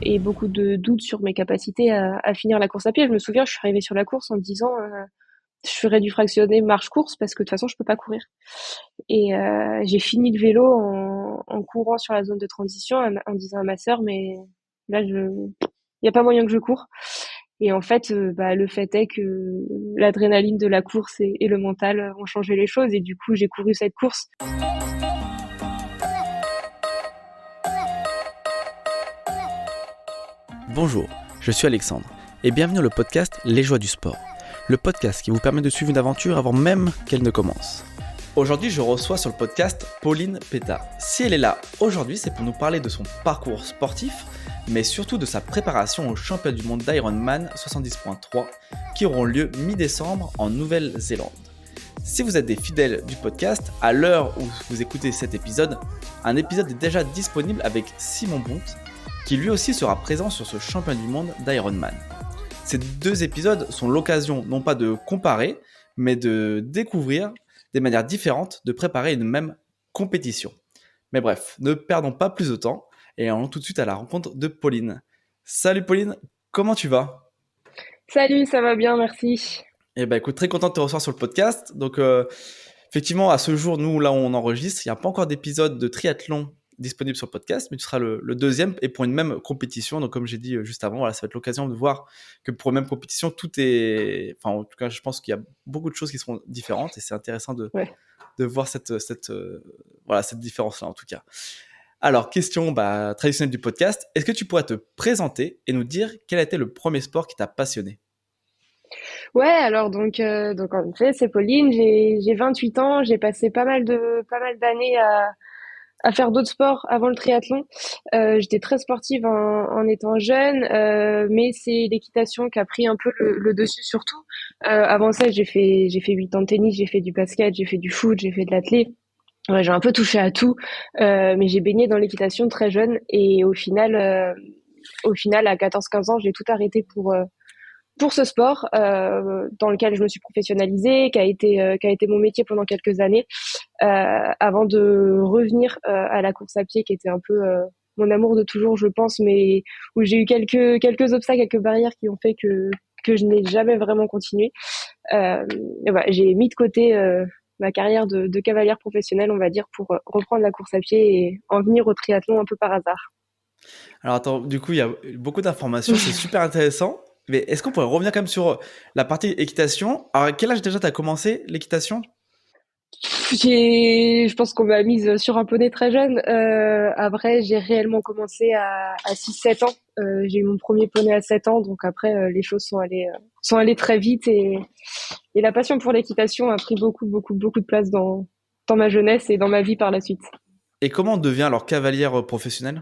et beaucoup de doutes sur mes capacités à finir la course à pied. Je me souviens, je suis arrivée sur la course en me disant je ferais du fractionné marche-course parce que de toute façon je peux pas courir. Et j'ai fini le vélo en courant sur la zone de transition en disant à ma sœur mais là il y a pas moyen que je cours. Et en fait, le fait est que l'adrénaline de la course et le mental ont changé les choses et du coup j'ai couru cette course. Bonjour, je suis Alexandre et bienvenue dans le podcast Les Joies du Sport. Le podcast qui vous permet de suivre une aventure avant même qu'elle ne commence. Aujourd'hui, je reçois sur le podcast Pauline Pétard. Si elle est là aujourd'hui, c'est pour nous parler de son parcours sportif, mais surtout de sa préparation aux championnats du monde d'Ironman 70.3 qui auront lieu mi-décembre en Nouvelle-Zélande. Si vous êtes des fidèles du podcast, à l'heure où vous écoutez cet épisode, un épisode est déjà disponible avec Simon Bonte, qui lui aussi sera présent sur ce championnat du monde d'Ironman. Ces deux épisodes sont l'occasion non pas de comparer, mais de découvrir des manières différentes de préparer une même compétition. Mais bref, ne perdons pas plus de temps et allons tout de suite à la rencontre de Pauline. Salut Pauline, comment tu vas ? Salut, ça va bien, merci. Eh ben écoute, très content de te recevoir sur le podcast. Donc effectivement, à ce jour, nous là où on enregistre, il n'y a pas encore d'épisode de triathlon disponible sur le podcast, mais tu seras le deuxième et pour une même compétition. Donc comme j'ai dit juste avant, voilà, ça va être l'occasion de voir que pour une même compétition, tout est... Enfin en tout cas, je pense qu'il y a beaucoup de choses qui seront différentes et c'est intéressant de voir cette différence-là en tout cas. Alors, question traditionnelle du podcast, est-ce que tu pourrais te présenter et nous dire quel a été le premier sport qui t'a passionné ? Ouais, alors donc en effet, c'est Pauline, j'ai 28 ans, j'ai passé pas mal d'années à faire d'autres sports avant le triathlon. J'étais très sportive en étant jeune, mais c'est l'équitation qui a pris un peu le dessus surtout. Avant ça, j'ai fait 8 ans de tennis, j'ai fait du basket, j'ai fait du foot, j'ai fait de l'athlé. Ouais, j'ai un peu touché à tout, mais j'ai baigné dans l'équitation très jeune et au final à 14-15 ans, j'ai tout arrêté pour ce sport dans lequel je me suis professionnalisée, qui a été mon métier pendant quelques années, avant de revenir à la course à pied, qui était un peu mon amour de toujours, je pense, mais où j'ai eu quelques obstacles, quelques barrières qui ont fait que je n'ai jamais vraiment continué. Et voilà, j'ai mis de côté ma carrière de cavalière professionnelle, on va dire, pour reprendre la course à pied et en venir au triathlon un peu par hasard. Alors attends, du coup, il y a beaucoup d'informations, c'est super intéressant. Mais est-ce qu'on pourrait revenir quand même sur la partie équitation ? Alors, à quel âge déjà tu as commencé l'équitation ? Je pense qu'on m'a mise sur un poney très jeune. Après, j'ai réellement commencé à 6-7 ans. J'ai eu mon premier poney à 7 ans, donc après, les choses sont allées très vite et la passion pour l'équitation a pris beaucoup, beaucoup, beaucoup de place dans ma jeunesse et dans ma vie par la suite. Et comment on devient alors cavalière professionnelle ?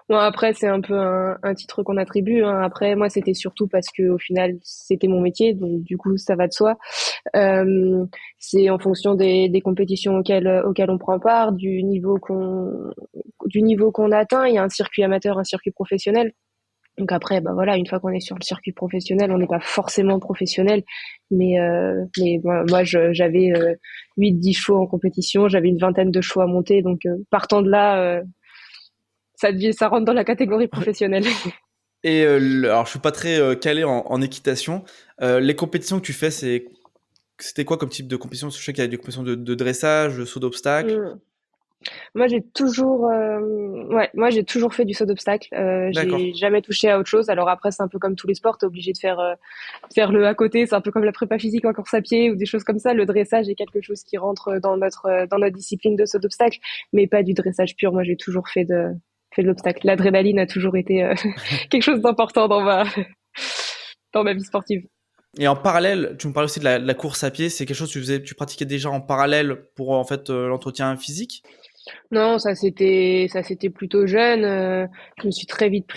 Bon, après, c'est un peu un titre qu'on attribue, hein. Après, moi, c'était surtout parce que au final, c'était mon métier, donc du coup, ça va de soi. Euh, c'est en fonction des compétitions auxquelles on prend part, du niveau qu'on atteint. Il y a un circuit amateur, un circuit professionnel. Donc après, bah voilà, une fois qu'on est sur le circuit professionnel, on n'est pas forcément professionnel, mais moi, j'avais 8-10 chevaux en compétition, j'avais une vingtaine de chevaux à monter, donc partant de là, ça rentre dans la catégorie professionnelle. Et alors, je suis pas très calé en équitation. Les compétitions que tu fais, c'était quoi comme type de compétition ? Parce que je sais qu'il y a des compétitions de dressage, de saut d'obstacle. Mm. Moi j'ai toujours fait du saut d'obstacle. D'accord. J'ai jamais touché à autre chose. Alors après, c'est un peu comme tous les sports, t'es obligé de faire le à côté. C'est un peu comme la prépa physique en course à pied ou des choses comme ça. Le dressage est quelque chose qui rentre dans notre discipline de saut d'obstacle, mais pas du dressage pur. Moi, j'ai toujours fait de l'obstacle. L'adrénaline a toujours été quelque chose d'important dans ma vie sportive. Et en parallèle, tu me parles aussi de la course à pied. C'est quelque chose que tu pratiquais déjà en parallèle pour en fait l'entretien physique ? Non, ça c'était plutôt jeune. Je me suis très vite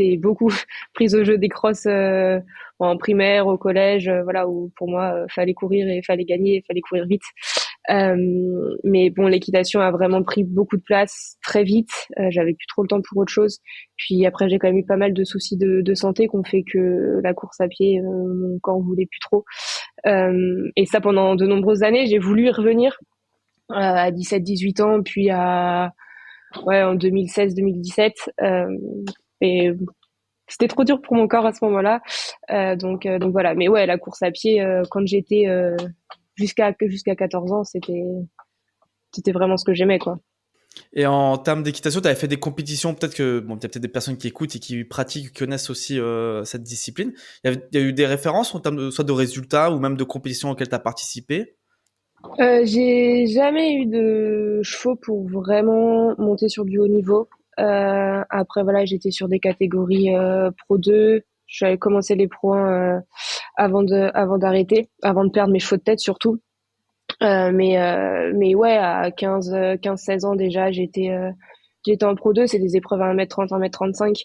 et beaucoup prise au jeu des crosses en primaire, au collège, voilà où pour moi fallait courir et fallait gagner, fallait courir vite. Mais bon, l'équitation a vraiment pris beaucoup de place très vite. J'avais plus trop le temps pour autre chose. Puis après, j'ai quand même eu pas mal de soucis de santé qui ont fait que la course à pied, mon corps voulait plus trop. Et ça pendant de nombreuses années, j'ai voulu y revenir à 17-18 ans, puis ouais, en 2016-2017. Et c'était trop dur pour mon corps à ce moment-là. Donc voilà. Mais ouais, la course à pied, quand j'étais jusqu'à 14 ans, c'était vraiment ce que j'aimais, quoi. Et en termes d'équitation, tu avais fait des compétitions, peut-être que, bon, il y a peut-être des personnes qui écoutent et qui pratiquent, qui connaissent aussi cette discipline. Il y a eu des références en termes de, soit de résultats ou même de compétitions auxquelles tu as participé? J'ai jamais eu de chevaux pour vraiment monter sur du haut niveau. Après, voilà, j'étais sur des catégories Pro 2. J'avais commencé les Pro 1 avant d'arrêter, avant de perdre mes chevaux de tête surtout. Mais ouais, à 16 ans déjà, j'étais en Pro 2, c'est des épreuves à 1m30, 1m35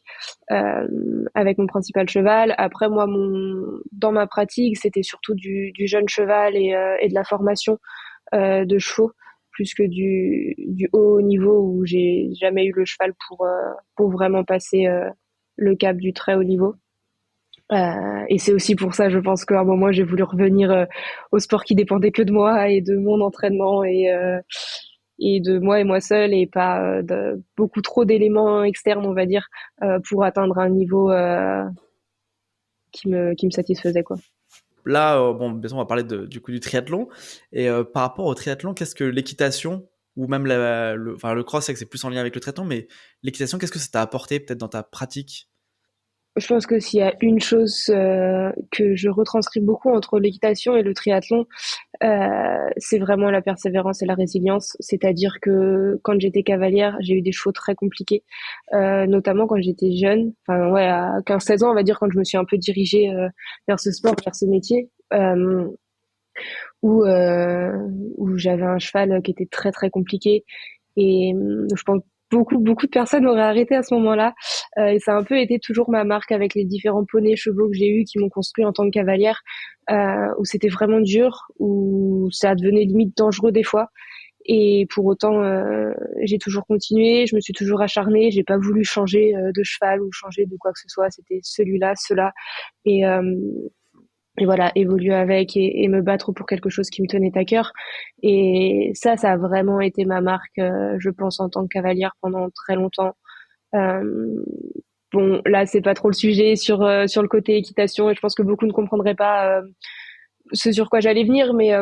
avec mon principal cheval. Après, moi, dans ma pratique, c'était surtout du jeune cheval et de la formation de chevaux, plus que du haut niveau où j'ai jamais eu le cheval pour vraiment passer le cap du très haut niveau. Et c'est aussi pour ça, je pense qu'à un moment, j'ai voulu revenir au sport qui dépendait que de moi et de mon entraînement et de moi et moi seule et pas de beaucoup trop d'éléments externes, on va dire, pour atteindre un niveau qui me satisfaisait, quoi. Là, bon, bien sûr, on va parler du coup du triathlon. Et par rapport au triathlon, qu'est-ce que l'équitation ou même enfin, le cross, c'est que c'est plus en lien avec le triathlon, mais l'équitation, qu'est-ce que ça t'a apporté peut-être dans ta pratique? Je pense que s'il y a une chose que je retranscris beaucoup entre l'équitation et le triathlon, c'est vraiment la persévérance et la résilience. C'est-à-dire que quand j'étais cavalière, j'ai eu des chevaux très compliqués, notamment quand j'étais jeune. Enfin, ouais, à 15-16 ans, on va dire, quand je me suis un peu dirigée vers ce sport, vers ce métier, où, euh, où j'avais un cheval qui était très, très compliqué. Et je pense beaucoup de personnes auraient arrêté à ce moment-là. Et ça a un peu été toujours ma marque avec les différents poneys chevaux que j'ai eus qui m'ont construit en tant que cavalière, où c'était vraiment dur, où ça devenait limite dangereux des fois. Et pour autant, j'ai toujours continué, je me suis toujours acharnée, j'ai pas voulu changer de cheval ou changer de quoi que ce soit. C'était celui-là, cela. Et, euh, et voilà, évoluer avec et me battre pour quelque chose qui me tenait à cœur. Et ça a vraiment été ma marque, je pense, en tant que cavalière pendant très longtemps. Euh, bon, là, c'est pas trop le sujet sur le côté équitation, et je pense que beaucoup ne comprendraient pas ce sur quoi j'allais venir, mais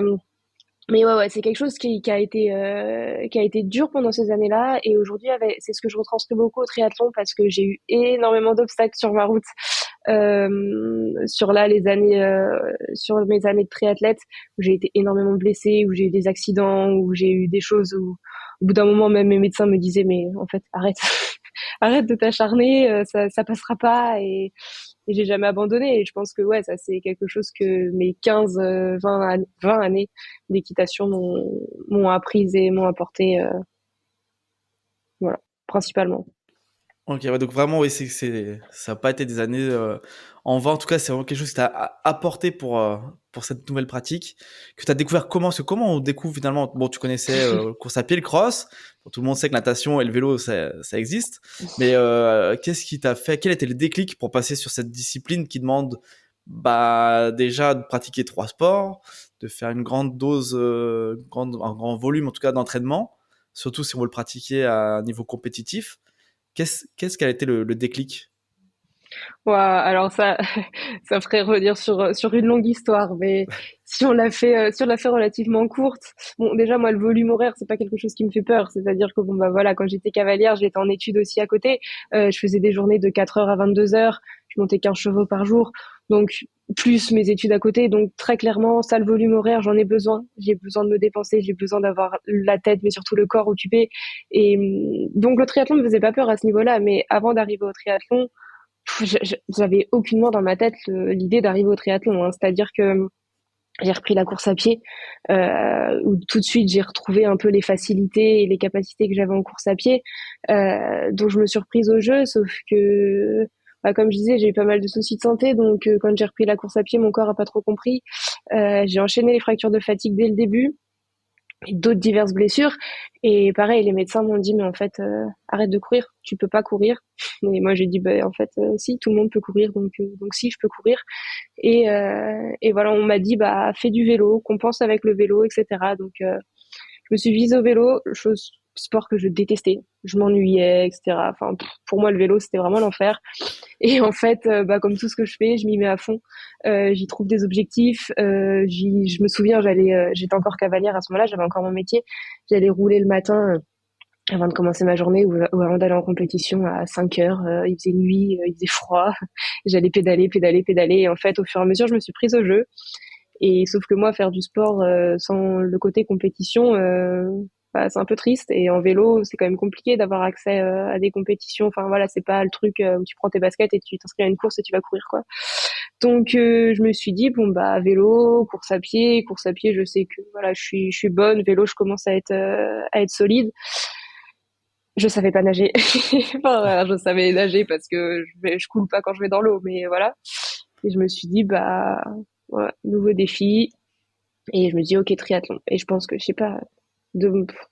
ouais, c'est quelque chose qui a été dur pendant ces années-là. Et aujourd'hui, c'est ce que je retranscris beaucoup au triathlon parce que j'ai eu énormément d'obstacles sur ma route, sur là les années, sur mes années de triathlète où j'ai été énormément blessée, où j'ai eu des accidents, où j'ai eu des choses où, au bout d'un moment, même mes médecins me disaient, mais en fait, arrête, arrête de t'acharner, ça passera pas. Et j'ai jamais abandonné. Et je pense que ouais, ça c'est quelque chose que mes 15, 20 années d'équitation m'ont appris et m'ont apporté, voilà, principalement. Ok, ouais, donc vraiment, oui, ça n'a pas été des années en vain. En tout cas, c'est vraiment quelque chose qui t'a apporté pour cette nouvelle pratique, que tu as découvert comment? Parce que comment on découvre finalement? Bon, tu connaissais course à pied, le cross. Bon, tout le monde sait que la natation et le vélo, ça existe. Mais qu'est-ce qui t'a fait? Quel était le déclic pour passer sur cette discipline qui demande bah, déjà de pratiquer 3 sports, de faire une grande dose, un grand volume en tout cas d'entraînement, surtout si on veut le pratiquer à un niveau compétitif. Qu'est-ce qu'a été le déclic? Ouais, alors ça, ça ferait revenir sur une longue histoire, mais si on l'a fait relativement courte, bon, déjà moi le volume horaire c'est pas quelque chose qui me fait peur, c'est-à-dire que bon bah voilà, quand j'étais cavalière, j'étais en études aussi à côté, je faisais des journées de 4 heures à 22 heures, je montais 15 chevaux par jour, donc plus mes études à côté, donc très clairement ça le volume horaire j'en ai besoin, j'ai besoin de me dépenser, j'ai besoin d'avoir la tête mais surtout le corps occupé, et donc le triathlon me faisait pas peur à ce niveau-là, mais avant d'arriver au triathlon j'avais aucunement dans ma tête l'idée d'arriver au triathlon, hein. C'est-à-dire que j'ai repris la course à pied, où tout de suite j'ai retrouvé un peu les facilités et les capacités que j'avais en course à pied, donc je me suis reprise au jeu, sauf que bah, comme je disais, j'ai eu pas mal de soucis de santé, donc quand j'ai repris la course à pied, mon corps a pas trop compris. J'ai enchaîné les fractures de fatigue dès le début et d'autres diverses blessures. Et pareil, les médecins m'ont dit, mais en fait, arrête de courir, tu peux pas courir. Et moi, j'ai dit, bah, en fait, si, tout le monde peut courir, donc si, je peux courir. Et voilà, on m'a dit, bah, fais du vélo, compense avec le vélo, etc. Donc, je me suis mise au vélo, chose sport que je détestais. Je m'ennuyais, etc. Enfin, pour moi, le vélo, c'était vraiment l'enfer. Et en fait, bah, comme tout ce que je fais, je m'y mets à fond. J'y trouve des objectifs. Je me souviens, j'étais encore cavalière à ce moment-là, j'avais encore mon métier. J'allais rouler le matin avant de commencer ma journée ou avant d'aller en compétition à 5 heures. Il faisait nuit, il faisait froid. J'allais pédaler, pédaler, pédaler. Et en fait, au fur et à mesure, je me suis prise au jeu. Et sauf que moi, faire du sport sans le côté compétition, bah, c'est un peu triste. Et en vélo, c'est quand même compliqué d'avoir accès à des compétitions. Enfin voilà, c'est pas le truc où tu prends tes baskets et tu t'inscris à une course et tu vas courir quoi. Donc je me suis dit bon bah vélo, course à pied, je sais que voilà, je suis bonne. Vélo, je commence à être solide. Je savais pas nager. Enfin, voilà, je savais nager parce que je coule pas quand je vais dans l'eau, mais voilà. Et je me suis dit bah ouais, nouveau défi. Et je me dis, ok, triathlon. Et je pense que, je sais pas,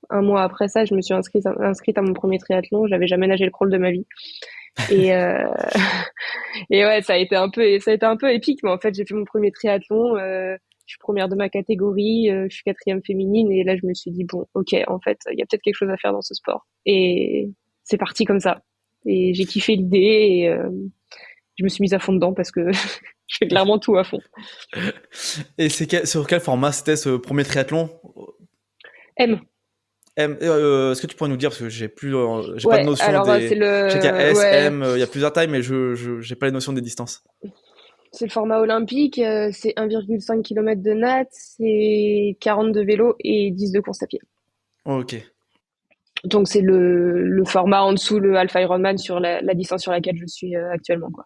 un mois après ça, je me suis inscrite à mon premier triathlon. J'avais jamais nagé le crawl de ma vie. Et, et ouais, ça a été un peu épique. Mais en fait, j'ai fait mon premier triathlon. Je suis première de ma catégorie. Je suis quatrième féminine. Et là, je me suis dit, bon, ok, en fait, il y a peut-être quelque chose à faire dans ce sport. Et c'est parti comme ça. Et j'ai kiffé l'idée et je me suis mise à fond dedans parce que je fais clairement tout à fond. Et sur quel format c'était ce premier triathlon? M. Est-ce que tu pourrais nous dire, parce que j'ai pas de Ouais, notion alors des. c'est Je sais qu'il y a le, S, ouais, M, il y a plusieurs tailles, mais j'ai pas les notions des distances. c'est le format olympique, c'est 1,5 km de natte, c'est 40 de vélo et 10 de course à pied. Ok. Donc c'est le format en dessous, le Alpha Ironman sur la distance sur laquelle je suis actuellement, quoi.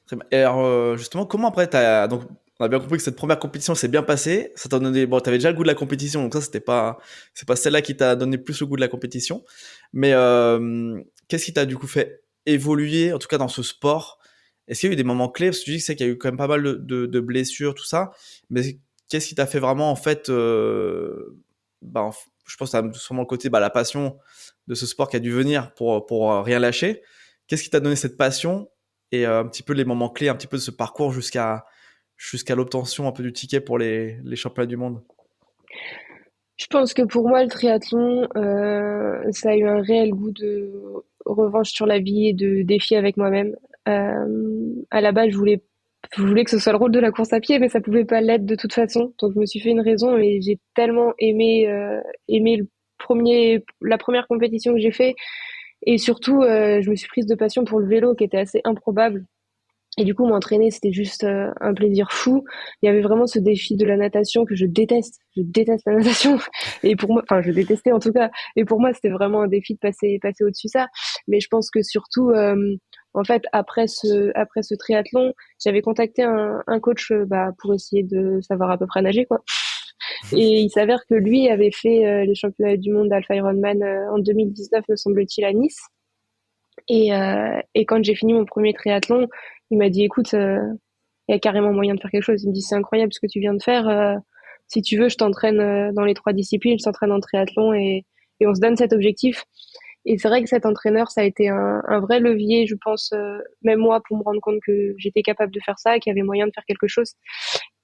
Très bien. Et alors, justement, comment après donc, on a bien compris que cette première compétition s'est bien passée. Ça t'a donné, bon, t'avais déjà le goût de la compétition, donc ça, c'est pas celle-là qui t'a donné plus le goût de la compétition. Mais qu'est-ce qui t'a du coup fait évoluer, en tout cas dans ce sport? Est-ce qu'il y a eu des moments clés? Parce que tu dis que c'est qu'il y a eu quand même pas mal de blessures, tout ça. Mais qu'est-ce qui t'a fait vraiment, en fait, je pense que t'as sûrement le côté, la passion de ce sport qui a dû venir pour rien lâcher. Qu'est-ce qui t'a donné cette passion? Et un petit peu les moments clés, un petit peu de ce parcours jusqu'à l'obtention un peu du ticket pour les championnats du monde. Je pense que pour moi, le triathlon, ça a eu un réel goût de revanche sur la vie et de défi avec moi-même. À la base, je voulais que ce soit le rôle de la course à pied, mais ça pouvait pas l'être de toute façon. Donc, je me suis fait une raison et j'ai tellement aimé la première compétition que j'ai fait. Et surtout, je me suis prise de passion pour le vélo qui était assez improbable. Et du coup, m'entraîner, c'était juste un plaisir fou. Il y avait vraiment ce défi de la natation que je déteste. Je déteste la natation. Et pour moi, enfin, je détestais en tout cas. Et pour moi, c'était vraiment un défi de passer au-dessus de ça. Mais je pense que surtout, en fait, après ce triathlon, j'avais contacté un coach, bah, pour essayer de savoir à peu près nager, quoi. Et il s'avère que lui avait fait les championnats du monde d'Alpha Ironman en 2019, me semble-t-il, à Nice. Et quand j'ai fini mon premier triathlon, il m'a dit, écoute, il y a carrément moyen de faire quelque chose. Il me dit, c'est incroyable ce que tu viens de faire. Si tu veux, je t'entraîne dans les trois disciplines, je t'entraîne en triathlon et on se donne cet objectif. Et c'est vrai que cet entraîneur, ça a été un vrai levier, je pense, même moi, pour me rendre compte que j'étais capable de faire ça, qu'il y avait moyen de faire quelque chose.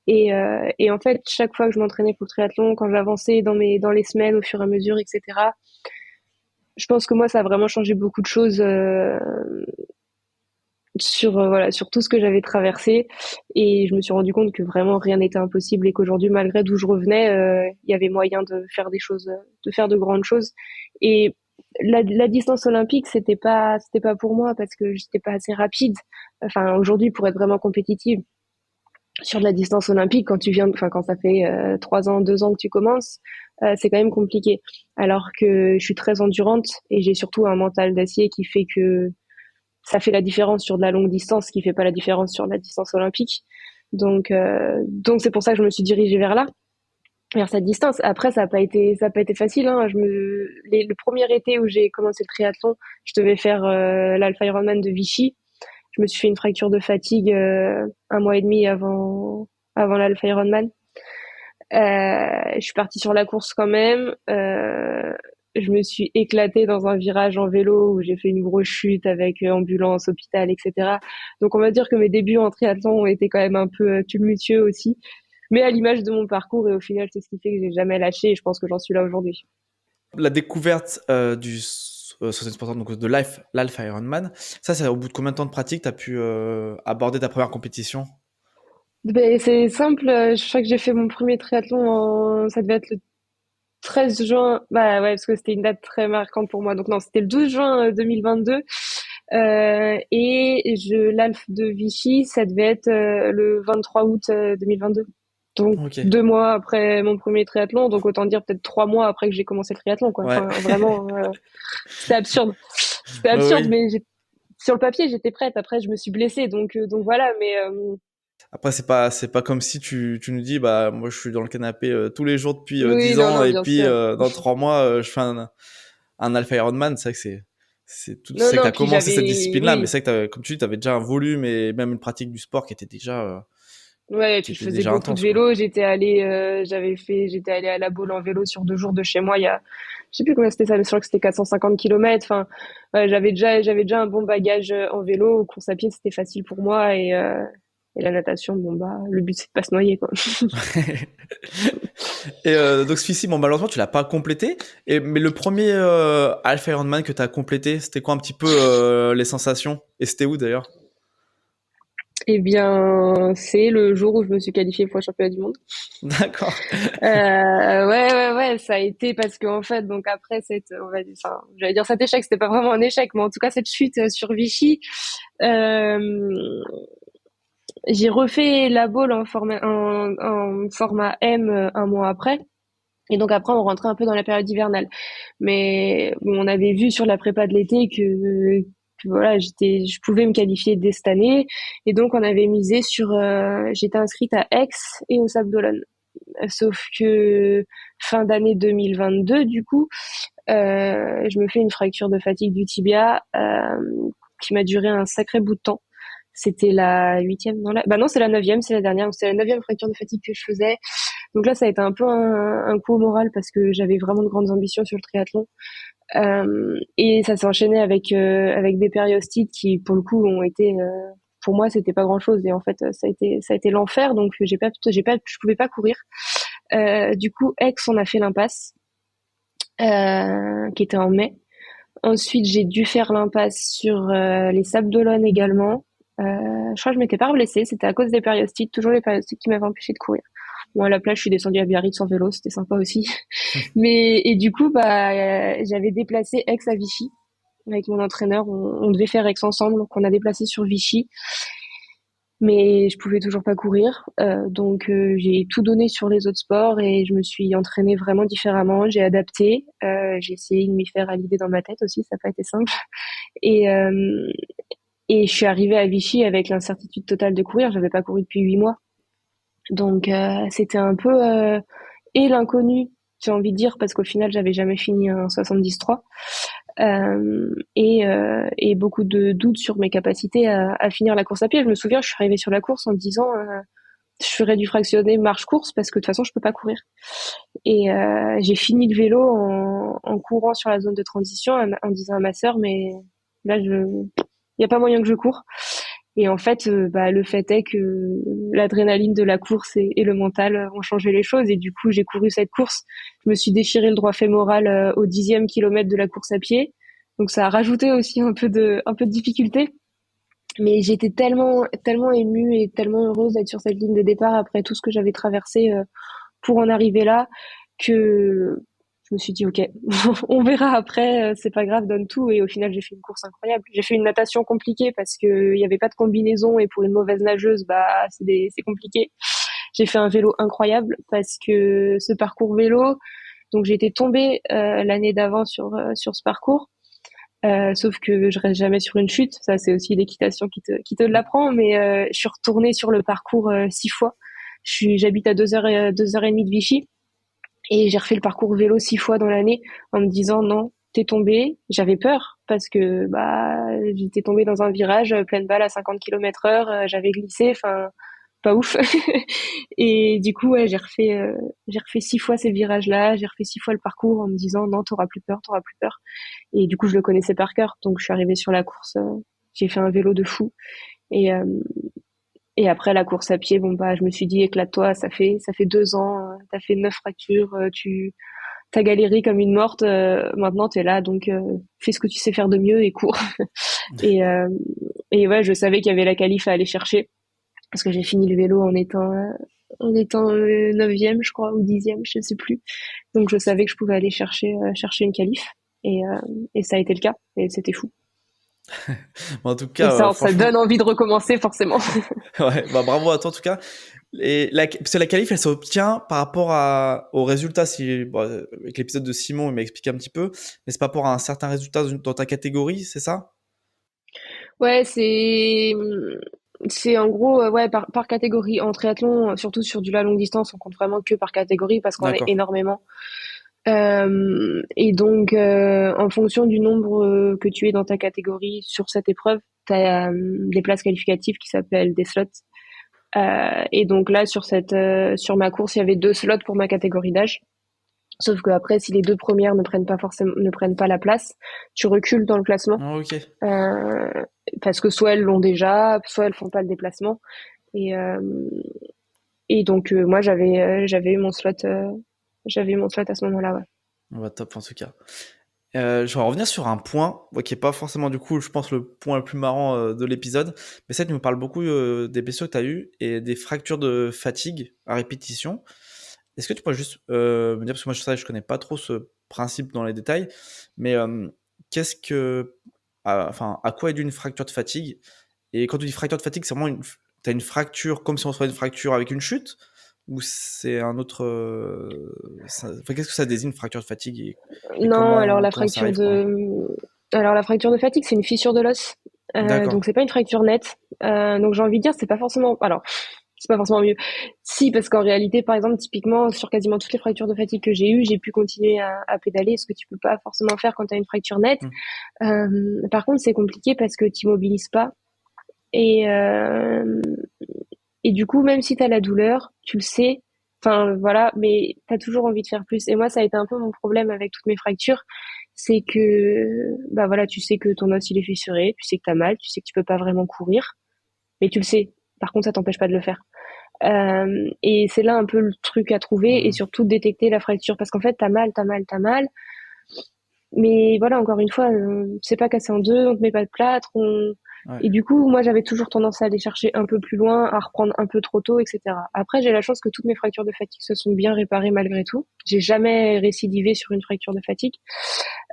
Et en fait, chaque fois que je m'entraînais pour le triathlon, quand j'avançais dans les semaines au fur et à mesure, etc., je pense que moi, ça a vraiment changé beaucoup de choses voilà, sur tout ce que j'avais traversé. Et je me suis rendu compte que vraiment rien n'était impossible et qu'aujourd'hui, malgré d'où je revenais, il y avait moyen de faire des choses, de faire de grandes choses. Et la distance olympique, c'était pas pour moi parce que j'étais pas assez rapide. Enfin, aujourd'hui, pour être vraiment compétitive sur de la distance olympique, quand ça fait 3 ans, 2 ans que tu commences, c'est quand même compliqué. Alors que je suis très endurante et j'ai surtout un mental d'acier qui fait que ça fait la différence sur de la longue distance, ce qui fait pas la différence sur la distance olympique. Donc c'est pour ça que je me suis dirigée vers cette distance. Après, ça a pas été facile, hein. Le premier été où j'ai commencé le triathlon, je devais faire l'Alpha Ironman de Vichy. Je me suis fait une fracture de fatigue un mois et demi avant l'Alpha Ironman. Je suis partie sur la course quand même. Je me suis éclatée dans un virage en vélo où j'ai fait une grosse chute avec ambulance, hôpital, etc. Donc on va dire que mes débuts en triathlon ont été quand même un peu tumultueux aussi. Mais à l'image de mon parcours, et au final, c'est ce qui fait que j'ai jamais lâché et je pense que j'en suis là aujourd'hui. La découverte du 70%, donc de l'Alpha Ironman, ça, c'est au bout de combien de temps de pratique tu as pu aborder ta première compétition? Ben, c'est simple, je crois que j'ai fait mon premier triathlon ça devait être le 13 juin. Bah ouais, parce que c'était une date très marquante pour moi. Donc non, c'était le 12 juin 2022. L'Alf de Vichy, ça devait être le 23 août 2022. Donc Ok, 2 mois après mon premier triathlon, donc autant dire peut-être 3 mois après que j'ai commencé le triathlon, quoi. ouais. Enfin, vraiment, c'était absurde. C'était Ouais, absurde, oui. mais sur le papier, j'étais prête. Après, je me suis blessée, donc voilà. Mais Après, c'est pas comme si tu nous dis, bah, moi, je suis dans le canapé tous les jours depuis oui, 10 non, ans, non, et bien puis sûr. dans 3 mois, je fais un Alpha Ironman. C'est vrai que Non, c'est que non, t'as puis commencé cette j'avais, discipline-là, mais oui, c'est vrai que comme tu dis, t'avais déjà un volume et même une pratique du sport ouais, qui puis je était faisais déjà beaucoup de intense, quoi. vélo. J'étais allée à La Baule en vélo sur 2 jours de chez moi. Je sais plus combien c'était ça, mais je crois que c'était 450 kilomètres. Enfin, ouais, j'avais déjà un bon bagage en vélo. Course à pied, c'était facile pour moi et la natation, bon bah, le but c'est de pas se noyer, quoi. Et donc celui-ci, bon, malheureusement, tu l'as pas complété. Mais le premier Alpha Ironman que tu as complété, c'était quoi un petit peu les sensations? Et c'était où d'ailleurs? Eh bien, c'est le jour où je me suis qualifiée pour le championnat du monde. D'accord. Ouais, ça a été parce qu'en fait, donc après on va dire, enfin, j'allais dire cet échec, c'était pas vraiment un échec, mais en tout cas cette chute sur Vichy, euh, j'ai refait la bowl en format M un mois après. Et donc après, on rentrait un peu dans la période hivernale. Mais bon, on avait vu sur la prépa de l'été que voilà, je pouvais me qualifier dès cette année. Et donc on avait misé j'étais inscrite à Aix et au Sable d'Olonne. Sauf que fin d'année 2022, du coup, je me fais une fracture de fatigue du tibia qui m'a duré un sacré bout de temps. C'était la huitième, non, bah non, c'est la neuvième, c'est la dernière. Donc c'est la neuvième fracture de fatigue que je faisais. Donc là, ça a été un peu un coup au moral parce que j'avais vraiment de grandes ambitions sur le triathlon. Et ça s'est enchaîné avec des périostites qui, pour le coup, ont été, pour moi, c'était pas grand chose. Et en fait, ça a été l'enfer. Donc je pouvais pas courir. Du coup, Aix, on a fait l'impasse, qui était en mai. Ensuite, j'ai dû faire l'impasse sur les Sables d'Olonne également. Je crois que je m'étais pas blessée, c'était à cause des périostites, toujours les périostites qui m'avaient empêché de courir. Bon, à la plage, je suis descendue à Biarritz en vélo, c'était sympa aussi. Et du coup, bah, j'avais déplacé Aix à Vichy avec mon entraîneur. On devait faire Aix ensemble, donc on a déplacé sur Vichy. Mais je pouvais toujours pas courir, donc j'ai tout donné sur les autres sports et je me suis entraînée vraiment différemment. J'ai adapté, j'ai essayé de m'y faire à l'idée dans ma tête aussi, ça n'a pas été simple. Et et je suis arrivée à Vichy avec l'incertitude totale de courir. J'avais pas couru depuis 8 mois, donc c'était un peu et l'inconnu, j'ai envie de dire, parce qu'au final j'avais jamais fini un 73. Et beaucoup de doutes sur mes capacités à finir la course à pied. Je me souviens, je suis arrivée sur la course en me disant je ferais du fractionné marche-course parce que de toute façon je peux pas courir. Et j'ai fini le vélo en courant sur la zone de transition en disant à ma sœur mais là il y a pas moyen que je cours. Et en fait, bah, le fait est que l'adrénaline de la course et le mental ont changé les choses. Et du coup, j'ai couru cette course. Je me suis déchiré le droit fémoral au 10e kilomètre de la course à pied. Donc ça a rajouté aussi un peu de difficulté. Mais j'étais tellement émue et tellement heureuse d'être sur cette ligne de départ après tout ce que j'avais traversé pour en arriver là que je me suis dit, ok, on verra après, c'est pas grave, donne tout. Et au final, j'ai fait une course incroyable. J'ai fait une natation compliquée parce que il y avait pas de combinaison et pour une mauvaise nageuse, bah, c'est compliqué. J'ai fait un vélo incroyable parce que ce parcours vélo, donc j'ai été tombée l'année d'avant sur ce parcours. Sauf que je reste jamais sur une chute. Ça, c'est aussi l'équitation qui te l'apprend. Mais je suis retournée sur le parcours 6 fois. J'habite à 2 heures et demie de Vichy. Et j'ai refait le parcours vélo 6 fois dans l'année en me disant non, t'es tombé. J'avais peur parce que bah j'étais tombée dans un virage pleine balle à 50 km heure, j'avais glissé, enfin pas ouf. Et du coup ouais, j'ai refait 6 fois ces virages-là, j'ai refait 6 fois le parcours en me disant non, t'auras plus peur, t'auras plus peur. Et du coup je le connaissais par cœur, donc je suis arrivée sur la course, j'ai fait un vélo de fou. Et et après la course à pied, bon bah je me suis dit éclate-toi, ça fait 2 ans, t'as fait 9 fractures, t'as galéré comme une morte, maintenant t'es là, donc fais ce que tu sais faire de mieux et cours. Et, euh, et ouais, je savais qu'il y avait la qualif à aller chercher parce que j'ai fini le vélo en étant neuvième, je crois, ou dixième, je ne sais plus. Donc je savais que je pouvais aller chercher une qualif et ça a été le cas et c'était fou. Bon, en tout Et cas, ça franchement, donne envie de recommencer forcément. ouais, bah bravo à toi en tout cas. Et parce que la qualif, elle s'obtient par rapport aux résultats. Si, bon, avec l'épisode de Simon, il m'a expliqué un petit peu, mais c'est par rapport à un certain résultat dans ta catégorie, c'est ça? Ouais, c'est en gros ouais par catégorie en triathlon, surtout sur du la longue distance, on compte vraiment que par catégorie parce qu'on est D'accord. énormément. Et donc en fonction du nombre que tu es dans ta catégorie sur cette épreuve, tu as des places qualificatives qui s'appellent des slots. Et donc là sur ma course, il y avait 2 slots pour ma catégorie d'âge. Sauf que après, si les 2 premières ne prennent pas la place, tu recules dans le classement. Ah, ok. Euh, Parce que soit elles l'ont déjà, soit elles font pas le déplacement. Et, euh, et donc moi j'avais eu mon slot à ce moment-là. Ouais. On va top en tout cas. Je vais revenir sur un point qui est pas forcément du coup, je pense, le point le plus marrant de l'épisode. Mais ça, tu me parles beaucoup des blessures que tu as eues et des fractures de fatigue à répétition. Est-ce que tu pourrais juste me dire, parce que moi je connais pas trop ce principe dans les détails, mais qu'est-ce que, enfin, à quoi est due une fracture de fatigue? Et quand tu dis fracture de fatigue, c'est vraiment t'as une fracture comme si on se faisait une fracture avec une chute? Ou c'est un autre. Enfin, qu'est-ce que ça désigne, une fracture de fatigue et Non, alors comment ça arrive, quoi? la fracture de fatigue, c'est une fissure de l'os. D'accord. Donc c'est pas une fracture nette. Donc j'ai envie de dire, c'est pas forcément. Alors, c'est pas forcément mieux. Si, parce qu'en réalité, par exemple, typiquement, sur quasiment toutes les fractures de fatigue que j'ai eues, j'ai pu continuer à pédaler, ce que tu peux pas forcément faire quand tu as une fracture nette. Hmm. Par contre, c'est compliqué parce que tu mobilises pas. Et, euh, et du coup, même si tu as la douleur, tu le sais, enfin voilà, mais tu as toujours envie de faire plus. Et moi, ça a été un peu mon problème avec toutes mes fractures, c'est que bah voilà, tu sais que ton os il est fissuré, tu sais que tu as mal, tu sais que tu peux pas vraiment courir, mais tu le sais. Par contre, ça t'empêche pas de le faire. Et c'est là un peu le truc à trouver et Hmm. surtout de détecter la fracture parce qu'en fait, t'as mal. Mais voilà, encore une fois, c'est pas cassé en deux, on te met pas de plâtre, Ouais. et du coup, moi, j'avais toujours tendance à aller chercher un peu plus loin, à reprendre un peu trop tôt, etc. Après, j'ai la chance que toutes mes fractures de fatigue se sont bien réparées malgré tout. J'ai jamais récidivé sur une fracture de fatigue.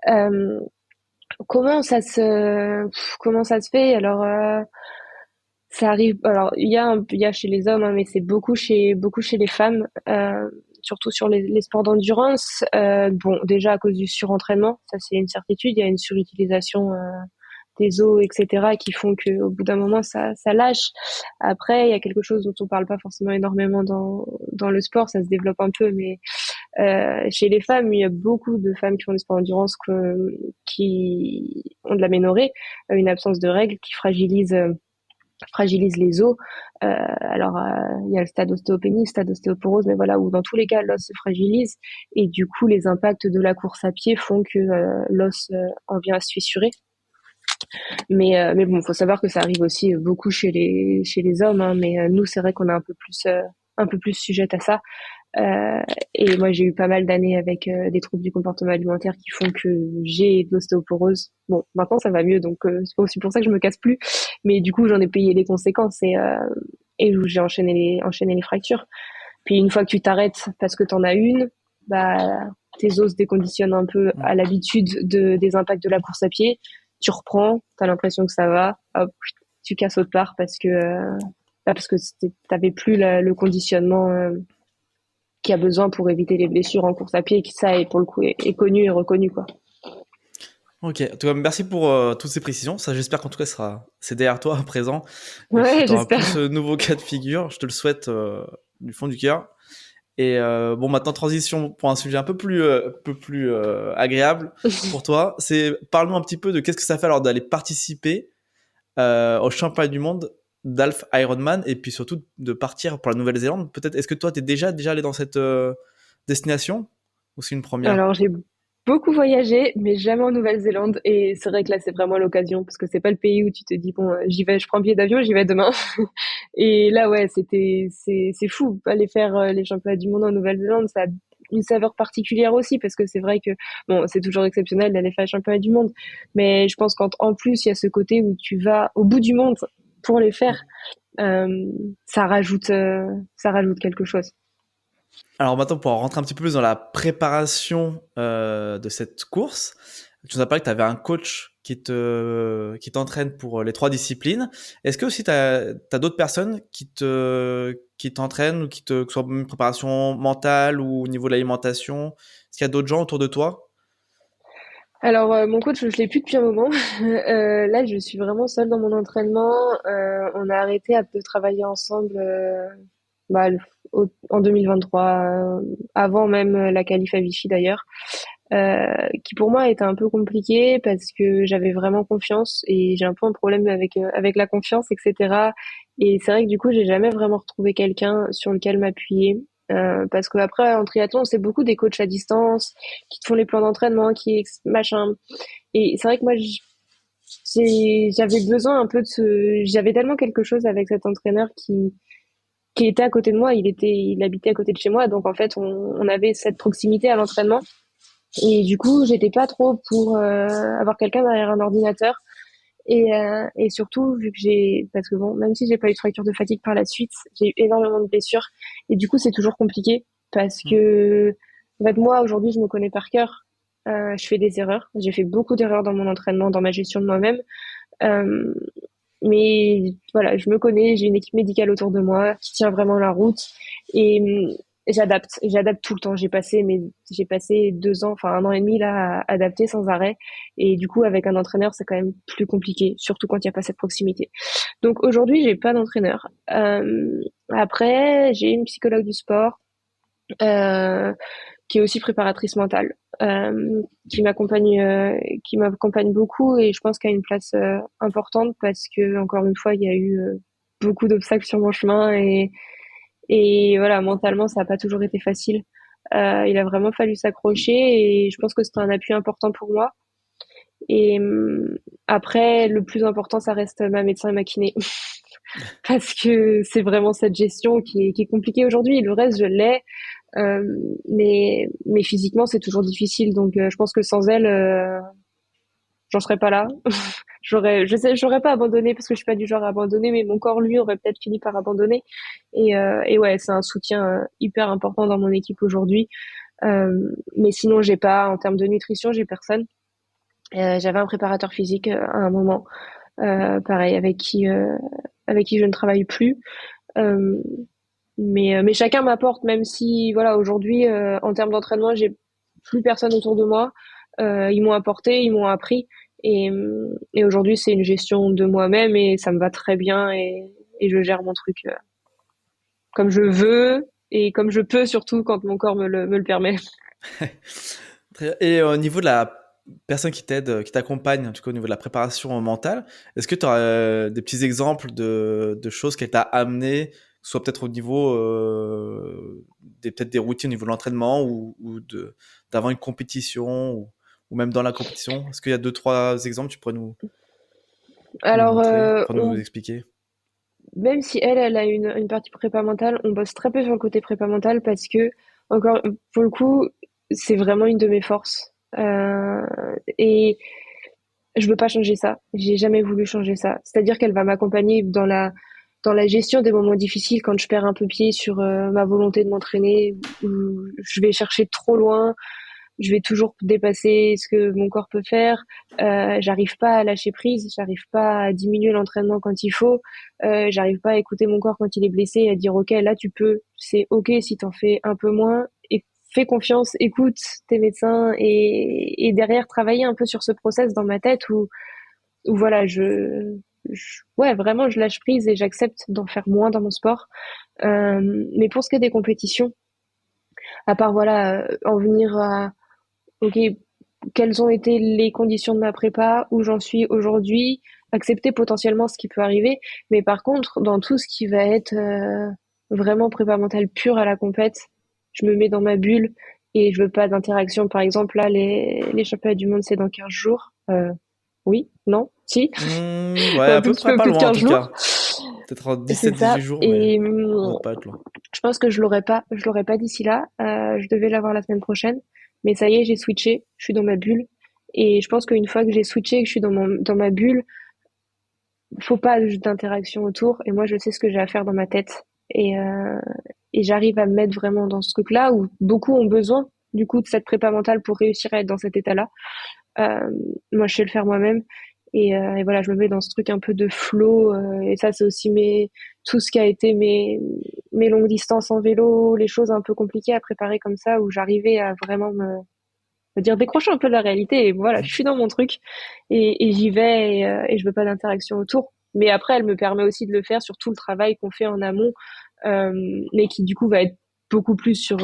Euh, comment ça se fait? Alors, ça arrive. Alors, il y a chez les hommes, hein, mais c'est beaucoup chez les femmes, surtout sur les sports d'endurance. Bon, déjà à cause du surentraînement, ça c'est une certitude. Il y a une surutilisation des os, etc., qui font qu'au bout d'un moment, ça lâche. Après, il y a quelque chose dont on parle pas forcément énormément dans le sport, ça se développe un peu, mais chez les femmes, il y a beaucoup de femmes qui font des sports d'endurance qui ont de l'aménorrhée, une absence de règles qui fragilise les os. Alors, il y a le stade ostéopénie, le stade ostéoporose, mais voilà, où dans tous les cas, l'os se fragilise et du coup, les impacts de la course à pied font que l'os en vient à se fissurer. Mais bon, faut savoir que ça arrive aussi beaucoup chez les hommes, hein, mais nous, c'est vrai qu'on est un peu plus sujette à ça. Euh, et moi, j'ai eu pas mal d'années avec des troubles du comportement alimentaire qui font que j'ai de l'ostéoporose. Bon, maintenant ça va mieux, donc c'est aussi pour ça que je me casse plus. Mais du coup, j'en ai payé les conséquences et où j'ai enchaîné les fractures. Puis une fois que tu t'arrêtes parce que t'en as une, bah tes os se déconditionnent un peu Hmm. à l'habitude des impacts de la course à pied. Tu reprends, t'as l'impression que ça va, hop, tu casses autre part parce que t'avais plus le conditionnement qui a besoin pour éviter les blessures en course à pied et qui ça est pour le coup est connu et reconnu quoi. Ok. En tout cas, merci pour toutes ces précisions. Ça, j'espère qu'en tout cas, c'est derrière toi à présent et que Ouais, tu n'auras plus j'espère. ce nouveau cas de figure. Je te le souhaite du fond du cœur. Et bon, maintenant, transition pour un sujet un peu plus agréable pour toi. Parle-nous un petit peu de qu'est-ce que ça fait alors d'aller participer au championnat du monde d'Half Ironman et puis surtout de partir pour la Nouvelle-Zélande. Peut-être, est-ce que toi, tu es déjà allé dans cette destination ou c'est une première? Alors j'ai beaucoup voyagé, mais jamais en Nouvelle-Zélande. Et c'est vrai que là c'est vraiment l'occasion parce que c'est pas le pays où tu te dis bon j'y vais, je prends un billet d'avion, j'y vais demain. Et là ouais c'est fou aller faire les championnats du monde en Nouvelle-Zélande. Ça une saveur particulière aussi, parce que c'est vrai que bon, c'est toujours exceptionnel d'aller faire le championnat du monde, mais je pense qu'en plus il y a ce côté où tu vas au bout du monde pour les faire, euh, ça rajoute quelque chose. Alors maintenant, pour rentrer un petit peu plus dans la préparation de cette course, tu nous as parlé que tu avais un coach qui t'entraîne pour les trois disciplines. Est-ce que aussi tu as d'autres personnes qui t'entraînent ou que ce soit une préparation mentale ou au niveau de l'alimentation? Est-ce qu'il y a d'autres gens autour de toi? Alors, mon coach, je l'ai plus depuis un moment. Là, je suis vraiment seule dans mon entraînement. On a arrêté de travailler ensemble bah, en 2023, avant même la qualif à Vichy d'ailleurs, qui pour moi était un peu compliqué parce que j'avais vraiment confiance et j'ai un peu un problème avec la confiance, etc. Et c'est vrai que du coup, j'ai jamais vraiment retrouvé quelqu'un sur lequel m'appuyer. Parce que après en triathlon, c'est beaucoup des coachs à distance qui te font les plans d'entraînement, machin. Et c'est vrai que moi, j'avais besoin un peu j'avais tellement quelque chose avec cet entraîneur qui était à côté de moi. Il habitait à côté de chez moi, donc en fait, on avait cette proximité à l'entraînement. Et du coup, j'étais pas trop pour avoir quelqu'un derrière un ordinateur. Et surtout, vu que parce que bon, même si j'ai pas eu de fracture de fatigue par la suite, j'ai eu énormément de blessures. Et du coup, c'est toujours compliqué parce Hmm. que, en fait, moi, aujourd'hui, je me connais par cœur. Je fais des erreurs. J'ai fait beaucoup d'erreurs dans mon entraînement, dans ma gestion de moi-même. Euh, mais voilà, je me connais, j'ai une équipe médicale autour de moi qui tient vraiment la route et j'adapte tout le temps. J'ai passé 2 ans, enfin 1 an et demi là à adapter sans arrêt et du coup avec un entraîneur c'est quand même plus compliqué, surtout quand il n'y a pas cette proximité. Donc aujourd'hui j'ai pas d'entraîneur. Après j'ai une psychologue du sport. Euh, qui est aussi préparatrice mentale, qui m'accompagne beaucoup et je pense qu'elle a une place importante parce que encore une fois, il y a eu beaucoup d'obstacles sur mon chemin et voilà, mentalement, ça n'a pas toujours été facile. Il a vraiment fallu s'accrocher et je pense que c'était un appui important pour moi. Et après, le plus important, ça reste ma médecin et ma kiné. Parce que c'est vraiment cette gestion qui est compliquée aujourd'hui. Le reste, je l'ai. Euh, mais physiquement, c'est toujours difficile. Donc, je pense que sans elle, j'en serais pas là. J'aurais pas abandonné parce que je suis pas du genre à abandonner, mais mon corps, lui, aurait peut-être fini par abandonner. Et ouais, c'est un soutien hyper important dans mon équipe aujourd'hui. Mais sinon, j'ai pas, en termes de nutrition, j'ai personne. J'avais un préparateur physique à un moment, pareil, avec qui je ne travaille plus. Euh, mais chacun m'apporte, même si, voilà, aujourd'hui, en termes d'entraînement, j'ai plus personne autour de moi. Ils m'ont apporté, ils m'ont appris. Et aujourd'hui, c'est une gestion de moi-même et ça me va très bien et je gère mon truc comme je veux et comme je peux, surtout quand mon corps me le permet. Très bien. Et au niveau de la personne qui t'aide, qui t'accompagne, en tout cas au niveau de la préparation mentale, est-ce que tu aurais des petits exemples de choses qu'elle t'a amené, que ce soit peut-être au niveau peut-être des routines au niveau de l'entraînement d'avant une compétition ou même dans la compétition? Est-ce qu'il y a deux, trois exemples que tu pourrais nous Alors, montrer, enfin nous expliquer? même si elle a une partie prépa mentale, on bosse très peu sur le côté prépa mental parce que, encore, pour le coup, c'est vraiment une de mes forces. Et je veux pas changer ça. J'ai jamais voulu changer ça. C'est-à-dire qu'elle va m'accompagner dans la gestion des moments difficiles quand je perds un peu pied sur ma volonté de m'entraîner, où je vais chercher trop loin, je vais toujours dépasser ce que mon corps peut faire. J'arrive pas à lâcher prise, j'arrive pas à diminuer l'entraînement quand il faut, j'arrive pas à écouter mon corps quand il est blessé et à dire ok là tu peux, c'est ok si t'en fais un peu moins et fais confiance, écoute tes médecins et derrière travailler un peu sur ce process dans ma tête où voilà ouais vraiment je lâche prise et j'accepte d'en faire moins dans mon sport. Mais pour ce qui est des compétitions, à part voilà en venir à ok, quelles ont été les conditions de ma prépa, où j'en suis aujourd'hui, accepter potentiellement ce qui peut arriver. Mais par contre, dans tout ce qui va être vraiment prépa mentale pure à la compète, je me mets dans ma bulle et je veux pas d'interaction. Par exemple, là, les championnats du monde, c'est dans 15 jours. Oui, non, si, Ouais, un à tout peu petit près peu pas plus de loin en 15 tout jours. cas. Peut-être en C'est 17-18 ça. jours, mais Et ça doit pas être long. je pense que je l'aurai pas d'ici là. Je devais l'avoir la semaine prochaine, mais ça y est, j'ai switché. Je suis dans ma bulle. Et je pense qu'une fois que j'ai switché, que je suis dans ma bulle, faut pas d'interaction autour. Et moi, je sais ce que j'ai à faire dans ma tête. Et j'arrive à me mettre vraiment dans ce truc-là où beaucoup ont besoin, du coup, de cette prépa mentale pour réussir à être dans cet état-là. Euh, Moi, je sais le faire moi-même. Et voilà, je me mets dans ce truc un peu de flow. Et ça, c'est aussi tout ce qui a été mes longues distances en vélo, les choses un peu compliquées à préparer comme ça, où j'arrivais à vraiment me dire décrocher un peu de la réalité. Et voilà, je suis dans mon truc et j'y vais et je veux pas d'interaction autour. Mais après, elle me permet aussi de le faire sur tout le travail qu'on fait en amont, euh, mais qui du coup va être beaucoup plus sur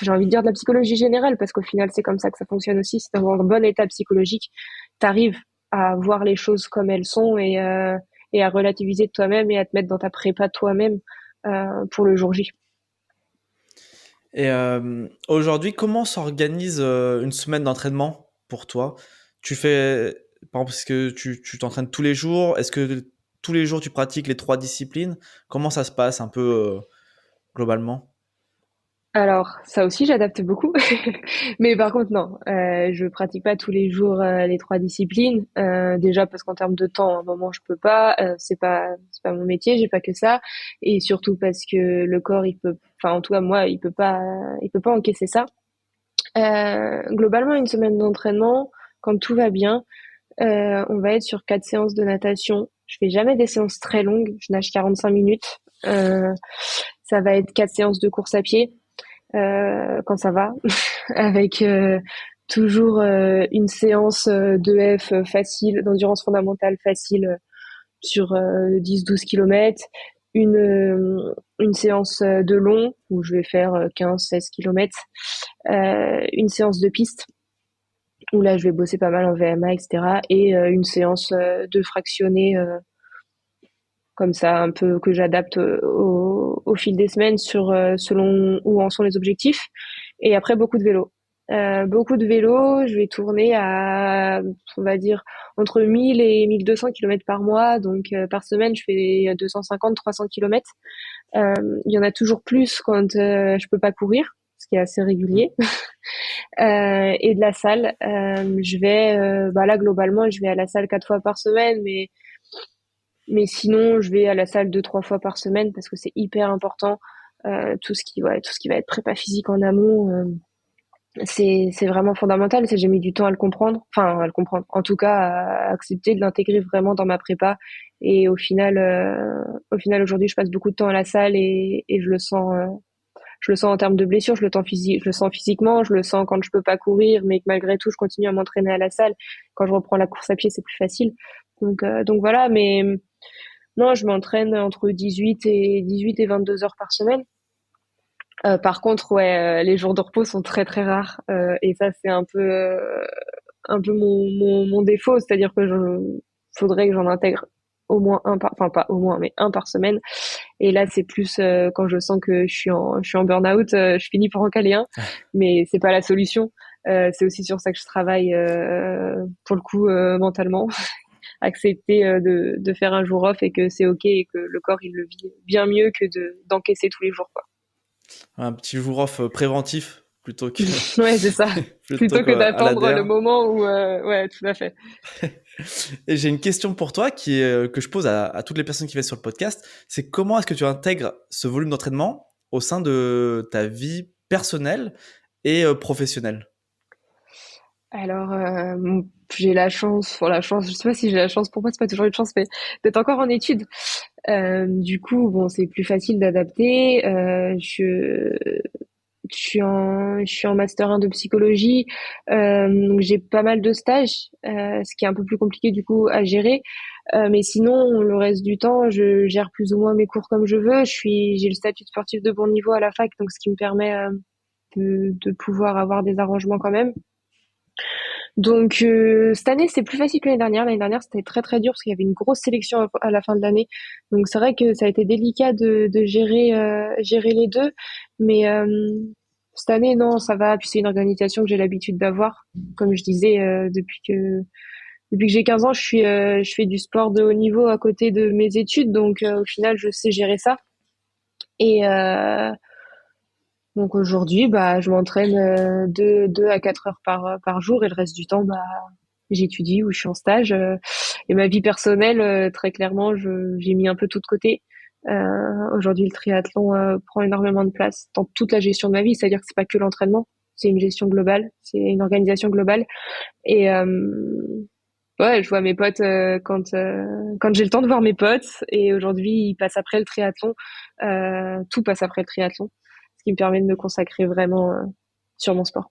j'ai envie de dire de la psychologie générale, parce qu'au final, c'est comme ça que ça fonctionne aussi. C'est dans un bon état psychologique, t'arrives à voir les choses comme elles sont et à relativiser de toi-même et à te mettre dans ta prépa toi-même pour le jour J. Et aujourd'hui, comment s'organise une semaine d'entraînement pour toi? Tu fais, par exemple, est-ce que tu t'entraînes tous les jours? Est-ce que tous les jours tu pratiques les trois disciplines? Comment ça se passe un peu globalement? Alors, ça aussi, j'adapte beaucoup. Mais par contre, non, je pratique pas tous les jours les trois disciplines. Déjà parce qu'en termes de temps, à un moment, je peux pas. C'est pas mon métier, j'ai pas que ça. Et surtout parce que le corps, enfin, en tout cas moi, il peut pas encaisser ça. Globalement, une semaine d'entraînement, quand tout va bien, on va être sur 4 séances de natation. Je fais jamais des séances très longues. Je nage 45 minutes. Ça va être 4 séances de course à pied quand ça va, avec toujours une séance d'EF facile, d'endurance fondamentale facile sur 10-12 kilomètres, une séance de long où je vais faire 15-16 kilomètres, une séance de piste où là je vais bosser pas mal en VMA, etc. Et une séance de fractionné comme ça, un peu que j'adapte au fil des semaines selon où en sont les objectifs. Et après, beaucoup de vélo. Beaucoup de vélo, je vais tourner à, on va dire, entre 1000 et 1200 kilomètres par mois. Donc, par semaine, je fais 250-300 kilomètres. Il y en a toujours plus quand je peux pas courir, ce qui est assez régulier. Et de la salle, bah là, globalement, je vais à la salle 4 fois par semaine, mais sinon, je vais à la salle 2-3 fois par semaine parce que c'est hyper important. Tout ce qui va être prépa physique en amont, c'est vraiment fondamental. J'ai mis du temps à le comprendre, enfin à le comprendre. En tout cas, à accepter de l'intégrer vraiment dans ma prépa. Et au final aujourd'hui, je passe beaucoup de temps à la salle et je le sens en termes de blessures, je le sens physiquement, je le sens quand je peux pas courir, mais que malgré tout, je continue à m'entraîner à la salle. Quand je reprends la course à pied, c'est plus facile. Donc voilà, mais non, je m'entraîne entre 18 et 22 heures par semaine. Par contre, ouais, les jours de repos sont très très rares et ça c'est un peu mon défaut, c'est-à-dire que faudrait que j'en intègre au moins enfin pas au moins, mais un par semaine. Et là c'est plus quand je sens que je suis en burn-out, je finis par en caler un, mais c'est pas la solution. C'est aussi sur ça que je travaille pour le coup mentalement, accepter de faire un jour off et que c'est ok et que le corps il le vit bien mieux que d'encaisser tous les jours quoi. Un petit jour off préventif plutôt que Ouais, c'est ça. plutôt Plutôt que qu'à la d'attendre le der. moment où, ouais, tout à fait. Et j'ai une question pour toi que je pose à toutes les personnes qui viennent sur le podcast. C'est comment est-ce que tu intègres ce volume d'entraînement au sein de ta vie personnelle et professionnelle? Alors, j'ai la chance, enfin la chance, je sais pas si j'ai la chance, pour moi c'est pas toujours une chance, mais d'être encore en études. Du coup, bon, c'est plus facile d'adapter. Je suis en master 1 de psychologie, donc j'ai pas mal de stages, ce qui est un peu plus compliqué du coup à gérer. Mais sinon, le reste du temps, je gère plus ou moins mes cours comme je veux. J'ai le statut de sportif de bon niveau à la fac, donc ce qui me permet de pouvoir avoir des arrangements quand même. Donc cette année, c'est plus facile que l'année dernière. L'année dernière, c'était très très dur parce qu'il y avait une grosse sélection à la fin de l'année. Donc c'est vrai que ça a été délicat de gérer les deux. Mais cette année, non, ça va. Puis c'est une organisation que j'ai l'habitude d'avoir, comme je disais, depuis que j'ai 15 ans, je fais du sport de haut niveau à côté de mes études, donc au final, je sais gérer ça. Et donc aujourd'hui, bah, je m'entraîne 2 à 4 heures par jour et le reste du temps, bah, j'étudie ou je suis en stage. Et ma vie personnelle, très clairement, j'ai mis un peu tout de côté. Aujourd'hui, le triathlon prend énormément de place dans toute la gestion de ma vie. C'est-à-dire que c'est pas que l'entraînement, c'est une gestion globale, c'est une organisation globale. Et ouais, je vois mes potes quand j'ai le temps de voir mes potes. Et aujourd'hui, ils passent après le triathlon. Tout passe après le triathlon, ce qui me permet de me consacrer vraiment sur mon sport.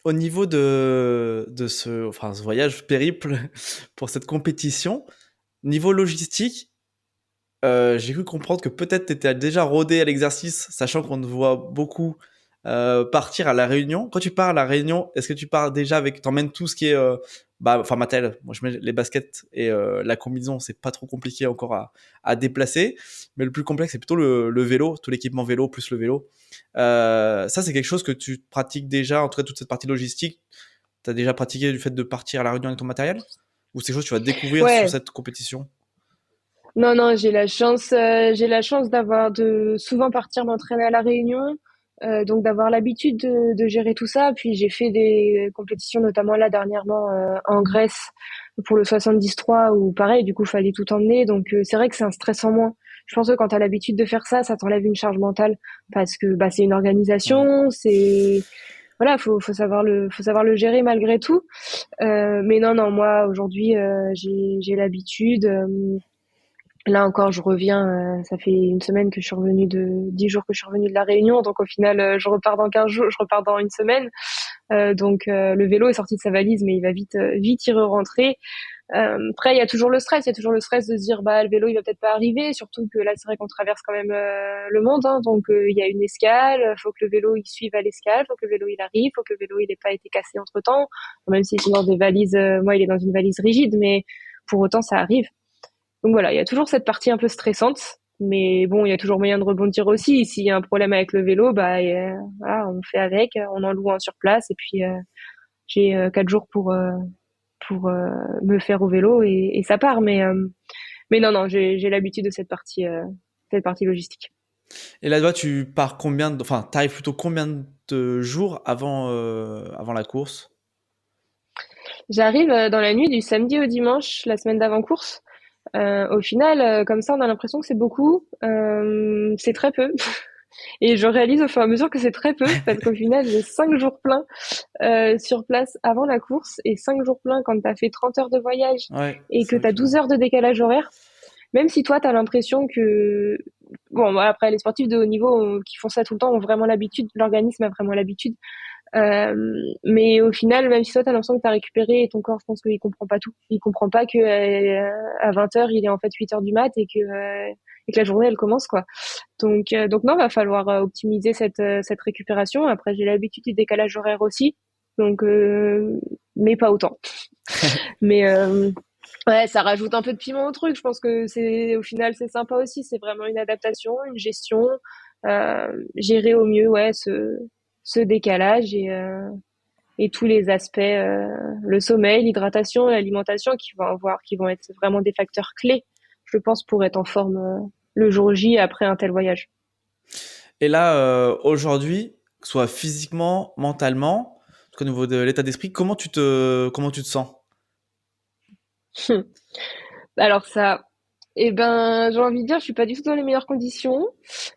Au niveau de ce voyage périple pour cette compétition, niveau logistique, j'ai cru comprendre que peut-être tu étais déjà rodé à l'exercice, sachant qu'on te voit beaucoup partir à La Réunion. Quand tu pars à La Réunion, est-ce que tu pars déjà avec, t'emmènes tout ce qui est, matériel. Moi, je mets les baskets et la combinaison, c'est pas trop compliqué encore à déplacer. Mais le plus complexe, c'est plutôt le vélo, tout l'équipement vélo plus le vélo. Ça, c'est quelque chose que tu pratiques déjà, en tout cas toute cette partie logistique. Tu as déjà pratiqué du fait de partir à La Réunion avec ton matériel? Ou c'est quelque chose que tu vas découvrir sur Ouais, cette compétition? non, non, j'ai la chance de souvent partir m'entraîner à La Réunion, donc d'avoir l'habitude de gérer tout ça. Puis j'ai fait des compétitions, notamment là dernièrement en Grèce pour le 73 où pareil, du coup, fallait tout emmener. Donc c'est vrai que c'est un stress en moins. Je pense que quand tu as l'habitude de faire ça, ça t'enlève une charge mentale parce que bah c'est une Ouais. organisation, c'est voilà, faut savoir le gérer malgré tout. Mais non, non, moi aujourd'hui, j'ai l'habitude. Là encore, je reviens. Ça fait une semaine que je suis revenue 10 jours que je suis revenue de la Réunion. Donc au final, je repars dans 15 jours, je repars dans une semaine. Donc le vélo est sorti de sa valise, mais il va vite y re-rentrer. Après, il y a toujours le stress. Il y a toujours le stress de se dire, bah le vélo, il va peut-être pas arriver. Surtout que là, c'est vrai qu'on traverse quand même le monde, hein. Donc il y a une escale. Faut que le vélo il suive à l'escale. Faut que le vélo il arrive. Faut que le vélo il ait pas été cassé entre temps. Même si c'est dans des valises. Moi, il est dans une valise rigide, mais pour autant, ça arrive. Donc voilà, il y a toujours cette partie un peu stressante, mais bon, il y a toujours moyen de rebondir aussi. S'il y a un problème avec le vélo, bah voilà, on fait avec, on en loue un sur place, et puis j'ai 4 jours pour me faire au vélo et ça part. Mais non, non, j'ai l'habitude de cette partie logistique. Et là-bas, tu pars t'arrives plutôt combien de jours avant la course? J'arrive dans la nuit du samedi au dimanche, la semaine d'avant course. Au final, comme ça, on a l'impression que c'est beaucoup. C'est très peu. Et je réalise au fur et à mesure que c'est très peu, parce qu'au final, j'ai 5 jours pleins sur place avant la course et 5 jours pleins quand tu as fait 30 heures de voyage Ouais, et que c'est vrai tu as que 12 heures de décalage horaire. Même si toi, tu as l'impression que... Bon, voilà, après, les sportifs de haut niveau qui font ça tout le temps ont vraiment l'habitude, l'organisme a vraiment l'habitude. Euh, mais au final, même si toi, tu as l'impression que tu as récupéré et ton corps, je pense qu'il comprend pas tout. Il comprend pas que à 20 heures, il est en fait 8 heures du mat et que la journée, elle commence, quoi. Donc non, va falloir optimiser cette récupération. Après, j'ai l'habitude du décalage horaire aussi, donc mais pas autant. Mais ouais, ça rajoute un peu de piment au truc. Je pense que c'est au final c'est sympa aussi. C'est vraiment une adaptation, une gestion, gérer au mieux ouais ce décalage et tous les aspects, le sommeil, l'hydratation, l'alimentation qui vont être vraiment des facteurs clés, je pense, pour être en forme le jour J après un tel voyage. Et là, aujourd'hui, que ce soit physiquement, mentalement, en tout cas, au niveau de l'état d'esprit, comment tu te sens? Alors ça, eh ben, j'ai envie de dire, je suis pas du tout dans les meilleures conditions.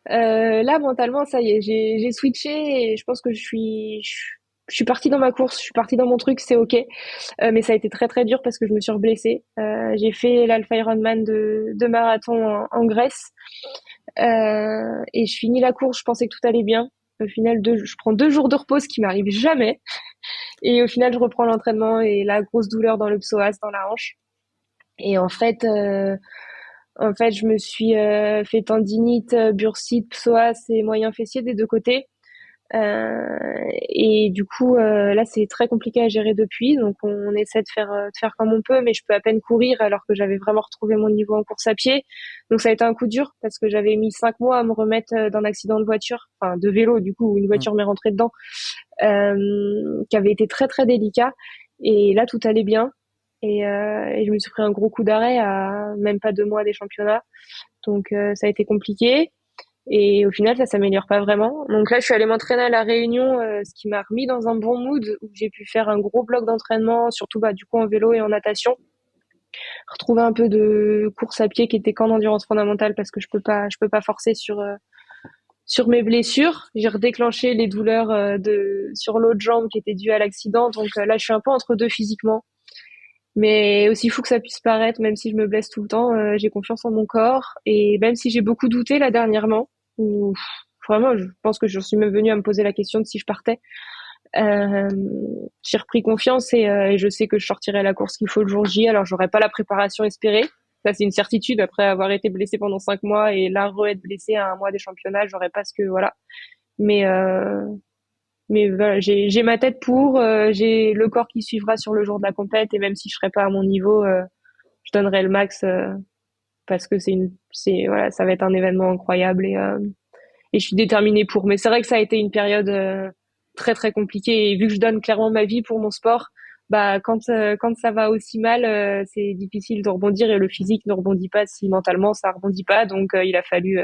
Là, mentalement, ça y est, j'ai switché et je pense que je suis partie dans ma course, je suis partie dans mon truc, c'est ok. Mais ça a été très très dur parce que je me suis reblessée. J'ai fait l'Alpha Ironman de marathon en Grèce et je finis la course. Je pensais que tout allait bien. Au final, je prends 2 jours de repos, ce qui m'arrive jamais. Et au final, je reprends l'entraînement et la grosse douleur dans le psoas, dans la hanche. Et en fait, je me suis fait tendinite, bursite, psoas et moyen fessier des deux côtés. Et du coup, là, c'est très compliqué à gérer depuis. Donc, on essaie de faire comme on peut, mais je peux à peine courir alors que j'avais vraiment retrouvé mon niveau en course à pied. Donc, ça a été un coup dur parce que j'avais mis 5 mois à me remettre d'un accident de voiture, enfin de vélo, du coup, où une Mm. voiture m'est rentrée dedans, qui avait été très très délicat. Et là, tout allait bien. et je me suis pris un gros coup d'arrêt à même pas 2 mois des championnats. Donc ça a été compliqué. Et au final, ça s'améliore pas vraiment. Donc là, je suis allée m'entraîner à La Réunion, ce qui m'a remis dans un bon mood où j'ai pu faire un gros bloc d'entraînement, surtout du coup en vélo et en natation. Retrouver un peu de course à pied qui était qu'en endurance fondamentale parce que je peux pas forcer sur mes blessures. J'ai redéclenché les douleurs sur l'autre jambe qui étaient dues à l'accident. Donc là, je suis un peu entre deux physiquement. Mais aussi fou que ça puisse paraître, même si je me blesse tout le temps, j'ai confiance en mon corps. Et même si j'ai beaucoup douté là dernièrement, ou vraiment, je pense que je suis même venue à me poser la question de si je partais. Euh, j'ai repris confiance et je sais que je sortirai la course qu'il faut le jour J. Alors j'aurai pas la préparation espérée. Ça c'est une certitude après avoir été blessée pendant 5 mois et là re-être blessée à un mois des championnats, j'aurais pas ce que voilà. Mais voilà, j'ai ma tête pour, j'ai le corps qui suivra sur le jour de la compète et même si je serai pas à mon niveau, je donnerai le max parce que c'est voilà, ça va être un événement incroyable et je suis déterminée pour. Mais c'est vrai que ça a été une période très très compliquée et vu que je donne clairement ma vie pour mon sport, quand ça va aussi mal, c'est difficile de rebondir et le physique ne rebondit pas si mentalement ça rebondit pas. Donc il a fallu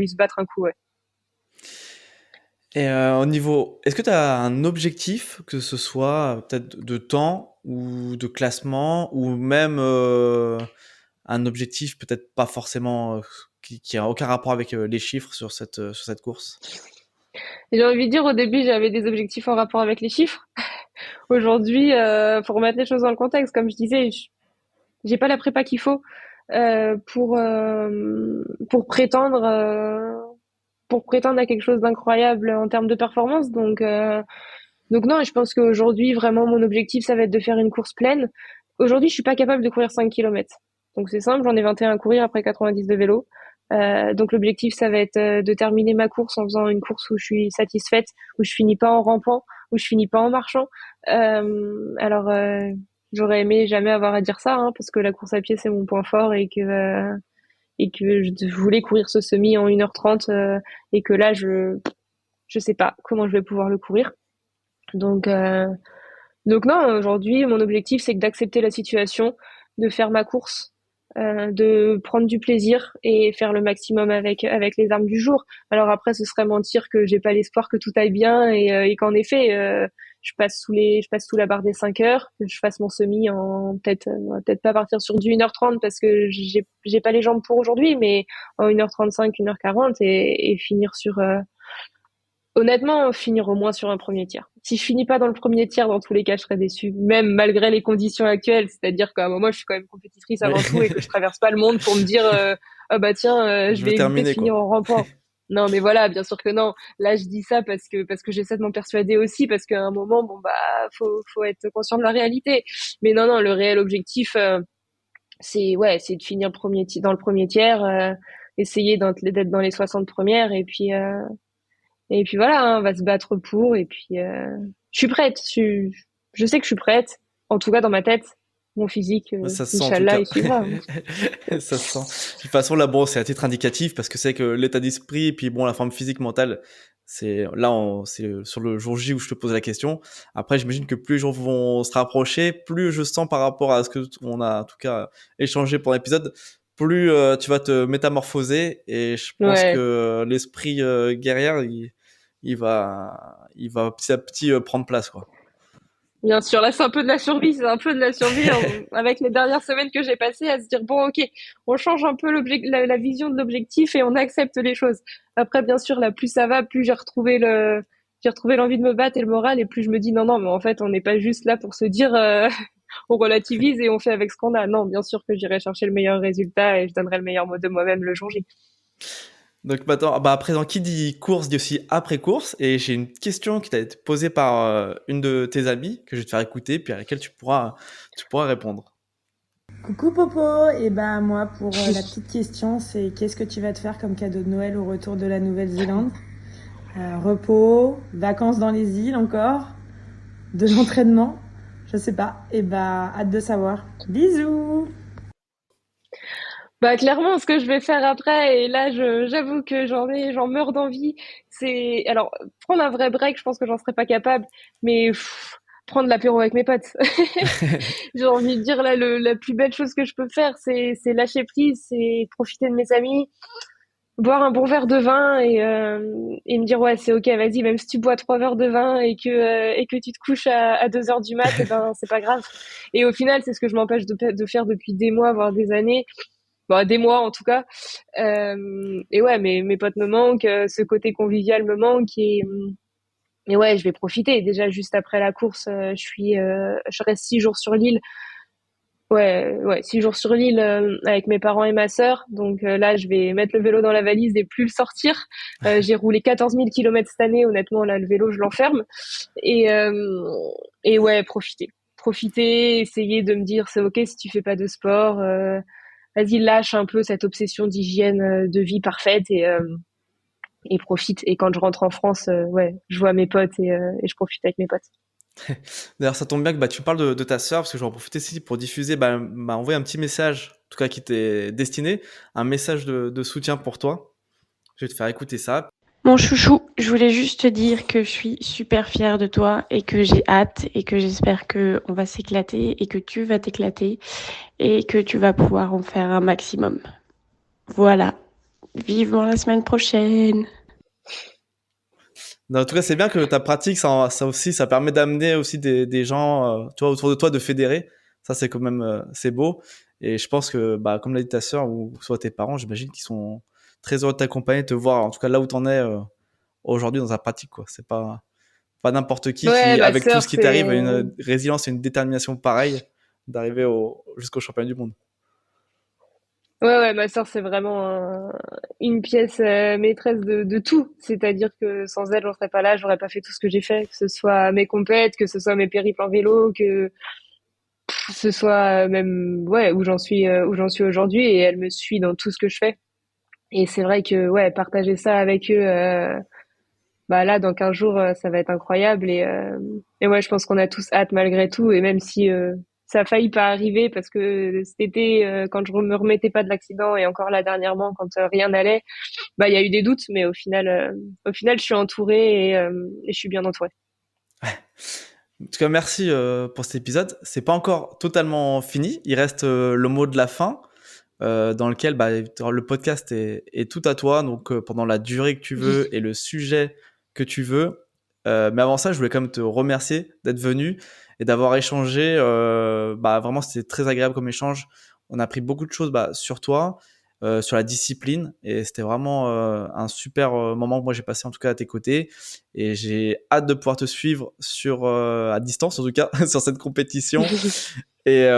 se battre un coup. Ouais. Et au niveau, est-ce que tu as un objectif, que ce soit peut-être de temps ou de classement, ou même un objectif peut-être pas forcément qui a aucun rapport avec les chiffres sur cette course? Et j'ai envie de dire au début j'avais des objectifs en rapport avec les chiffres. Aujourd'hui, pour remettre les choses dans le contexte, comme je disais, j'ai pas la prépa qu'il faut euh, pour euh, pour prétendre euh, pour prétendre à quelque chose d'incroyable en termes de performance. Donc non, je pense qu'aujourd'hui vraiment mon objectif ça va être de faire une course pleine. Aujourd'hui, je suis pas capable de courir 5 kilomètres. Donc c'est simple, j'en ai 21 à courir après 90 de vélo. Donc l'objectif ça va être de terminer ma course en faisant une course où je suis satisfaite, où je finis pas en rampant, où je finis pas en marchant. Alors j'aurais aimé jamais avoir à dire ça, hein, parce que la course à pied c'est mon point fort et que je voulais courir ce semi en 1h30 et que là je sais pas comment je vais pouvoir le courir. Donc donc non, aujourd'hui mon objectif c'est que d'accepter la situation, de faire ma course, de prendre du plaisir et faire le maximum avec les armes du jour. Alors après ce serait mentir que j'ai pas l'espoir que tout aille bien et qu'en effet je passe sous la barre des 5 heures, que je fasse mon semi en peut-être pas partir sur du 1h30 parce que j'ai pas les jambes pour aujourd'hui, mais en 1h35, 1h40 et finir honnêtement, finir au moins sur un premier tiers. Si je finis pas dans le premier tiers, dans tous les cas, je serais déçue, même malgré les conditions actuelles. C'est-à-dire qu'à un moment, je suis quand même compétitrice Oui. avant tout et que je traverse pas le monde pour me dire, ah bah tiens, je Je veux vais éviter de terminer, finir quoi. en rampant. Non, mais voilà, bien sûr que non. Là, je dis ça parce que j'essaie de m'en persuader aussi, parce qu'à un moment, bon bah, faut être conscient de la réalité. Mais non, non, le réel objectif, c'est de finir dans le premier tiers, essayer d'être dans les 60 premières et puis voilà, hein, on va se battre pour. Et puis, je suis prête. Je sais que je suis prête. En tout cas, dans ma tête, mon physique, Ça se sent en tout Inch'Allah, cas. il suivra. Ça se sent. De toute façon, là, bon, c'est à titre indicatif parce que c'est que l'état d'esprit et puis bon, la forme physique, mentale, c'est sur le jour J où je te pose la question. Après, j'imagine que plus les jours vont se rapprocher, plus je sens par rapport à ce que on a en tout cas échangé pour l'épisode, plus tu vas te métamorphoser et je pense Ouais, que l'esprit guerrière, il va petit à petit prendre place, quoi. bien sûr. Là, c'est un peu de la survie. C'est un peu de la survie avec les dernières semaines que j'ai passées à se dire, bon, ok, on change un peu la vision de l'objectif et on accepte les choses. Après, bien sûr, là, plus ça va, plus j'ai retrouvé l'envie de me battre et le moral et plus je me dis, non, non, mais en fait, on n'est pas juste là pour se dire, on relativise et on fait avec ce qu'on a. Non, bien sûr que j'irai chercher le meilleur résultat et je donnerai le meilleur mot de moi-même le jour J. Donc maintenant, bah à présent, qui dit course dit aussi après course. Et j'ai une question qui t'a été posée par une de tes amies que je vais te faire écouter, puis à laquelle tu pourras répondre. Coucou Popo, et ben moi pour la petite question c'est qu'est-ce que tu vas te faire comme cadeau de Noël au retour de la Nouvelle-Zélande? Repos, vacances dans les îles encore, de l'entraînement, je sais pas, et ben hâte de savoir. Bisous. Bah clairement, ce que je vais faire après, et là j'avoue que j'en meurs d'envie, c'est alors prendre un vrai break, je pense que j'en serais pas capable, mais prendre l'apéro avec mes potes. J'ai envie de dire là, la plus belle chose que je peux faire, c'est lâcher prise, c'est profiter de mes amis, boire un bon verre de vin et me dire ouais, c'est ok, vas-y, même si tu bois 3 verres de vin et que tu te couches à 2 heures du mat, et ben c'est pas grave. Et au final, c'est ce que je m'empêche de faire depuis des mois, voire des années. Bon, des mois en tout cas. Et ouais, mes potes me manquent, ce côté convivial me manque et ouais, je vais profiter. Déjà, juste après la course, je reste 6 jours sur l'île. Ouais, 6 jours sur l'île avec mes parents et ma sœur. Donc là, je vais mettre le vélo dans la valise et plus le sortir. J'ai roulé 14 000 kilomètres cette année. Honnêtement, là, le vélo, je l'enferme. Et, euh, et ouais, profiter. Profiter, essayer de me dire, c'est ok si tu fais pas de sport. Vas-y, lâche un peu cette obsession d'hygiène de vie parfaite et profite. Et quand je rentre en France, ouais, je vois mes potes et je profite avec mes potes. D'ailleurs, ça tombe bien que tu parles de ta sœur, parce que je vais en profiter ici pour diffuser, m'a envoyé un petit message, en tout cas qui t'est destiné, un message de soutien pour toi. Je vais te faire écouter ça. Mon chouchou, je voulais juste te dire que je suis super fière de toi et que j'ai hâte et que j'espère que on va s'éclater et que tu vas t'éclater et que tu vas pouvoir en faire un maximum. Voilà. Vivement la semaine prochaine. En tout cas, c'est bien que ta pratique, ça aussi, ça permet d'amener aussi des gens, tu vois, autour de toi, de fédérer. Ça, c'est quand même, c'est beau. Et je pense que, comme l'a dit ta sœur ou soit tes parents, j'imagine qu'ils sont très heureux de t'accompagner, de te voir, en tout cas là où t'en es aujourd'hui dans ta pratique, quoi. C'est pas n'importe Ouais, qui, ma avec tout sœur, ce qui t'arrive, a c'est une résilience et une détermination pareille d'arriver jusqu'au championnat du monde. ouais, ma sœur, c'est vraiment une pièce maîtresse de tout. C'est-à-dire que sans elle, j'en serais pas là, j'aurais pas fait tout ce que j'ai fait, que ce soit mes compètes, que ce soit mes périples en vélo, que ce soit même ouais où j'en suis aujourd'hui. Et elle me suit dans tout ce que je fais. Et c'est vrai que ouais, partager ça avec eux, là dans 15 jours, ça va être incroyable. Et ouais, je pense qu'on a tous hâte malgré tout. Et même si ça a failli pas arriver parce que cet été, quand je me remettais pas de l'accident et encore là dernièrement quand rien n'allait, il y a eu des doutes, mais au final, je suis entourée et je suis bien entourée. En tout cas, merci pour cet épisode. C'est pas encore totalement fini. Il reste le mot de la fin, dans lequel le podcast est tout à toi. Donc pendant la durée que tu veux et le sujet que tu veux. Mais avant ça, je voulais quand même te remercier d'être venu et d'avoir échangé. Vraiment, c'était très agréable comme échange. On a appris beaucoup de choses sur toi, sur la discipline, et c'était vraiment un super moment que moi j'ai passé en tout cas à tes côtés. Et j'ai hâte de pouvoir te suivre à distance en tout cas sur cette compétition. Et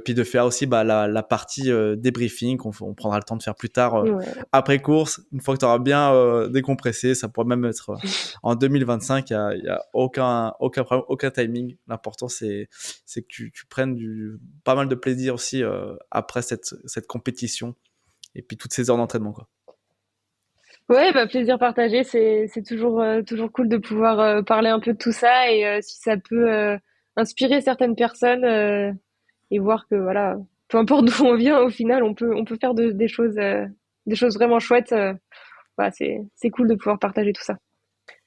puis de faire aussi la partie débriefing qu'on prendra le temps de faire plus tard Ouais. après course, une fois que tu auras bien décompressé. Ça pourrait même être en 2025. Il y a aucun problème, aucun timing. L'important c'est que tu prennes pas mal de plaisir aussi après cette compétition et puis toutes ces heures d'entraînement, quoi. Ouais, plaisir partagé. C'est toujours cool de pouvoir parler un peu de tout ça et si ça peut inspirer certaines personnes et voir que voilà, peu importe d'où on vient, au final, on peut faire des choses vraiment chouettes. Voilà, c'est cool de pouvoir partager tout ça.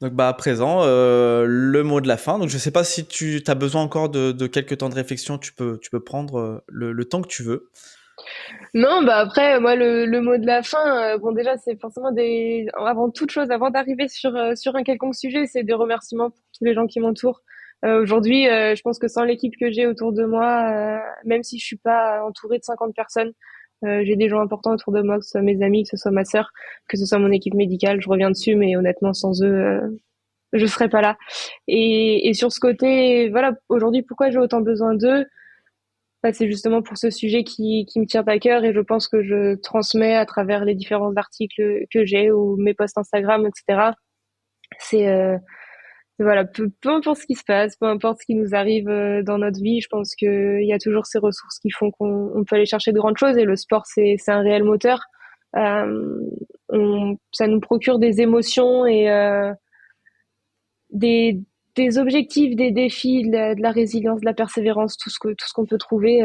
Donc à présent, le mot de la fin. Donc je sais pas si tu as besoin encore de quelques temps de réflexion. Tu peux prendre le temps que tu veux. Non, après, moi, le mot de la fin, bon, déjà, c'est forcément avant toute chose, avant d'arriver sur un quelconque sujet, c'est des remerciements pour tous les gens qui m'entourent. Aujourd'hui, je pense que sans l'équipe que j'ai autour de moi, même si je suis pas entourée de 50 personnes, j'ai des gens importants autour de moi, que ce soit mes amis, que ce soit ma sœur, que ce soit mon équipe médicale. Je reviens dessus, mais honnêtement, sans eux, je serais pas là. Et sur ce côté, voilà, aujourd'hui, pourquoi j'ai autant besoin d'eux? C'est justement pour ce sujet qui me tient à cœur et je pense que je transmets à travers les différents articles que j'ai ou mes posts Instagram, etc. C'est voilà, peu importe ce qui se passe, peu importe ce qui nous arrive dans notre vie, je pense qu'il y a toujours ces ressources qui font qu'on peut aller chercher de grandes choses et le sport c'est un réel moteur. Euh, Ça nous procure des émotions et des des objectifs, des défis, de la résilience, de la persévérance, tout ce qu'on peut trouver.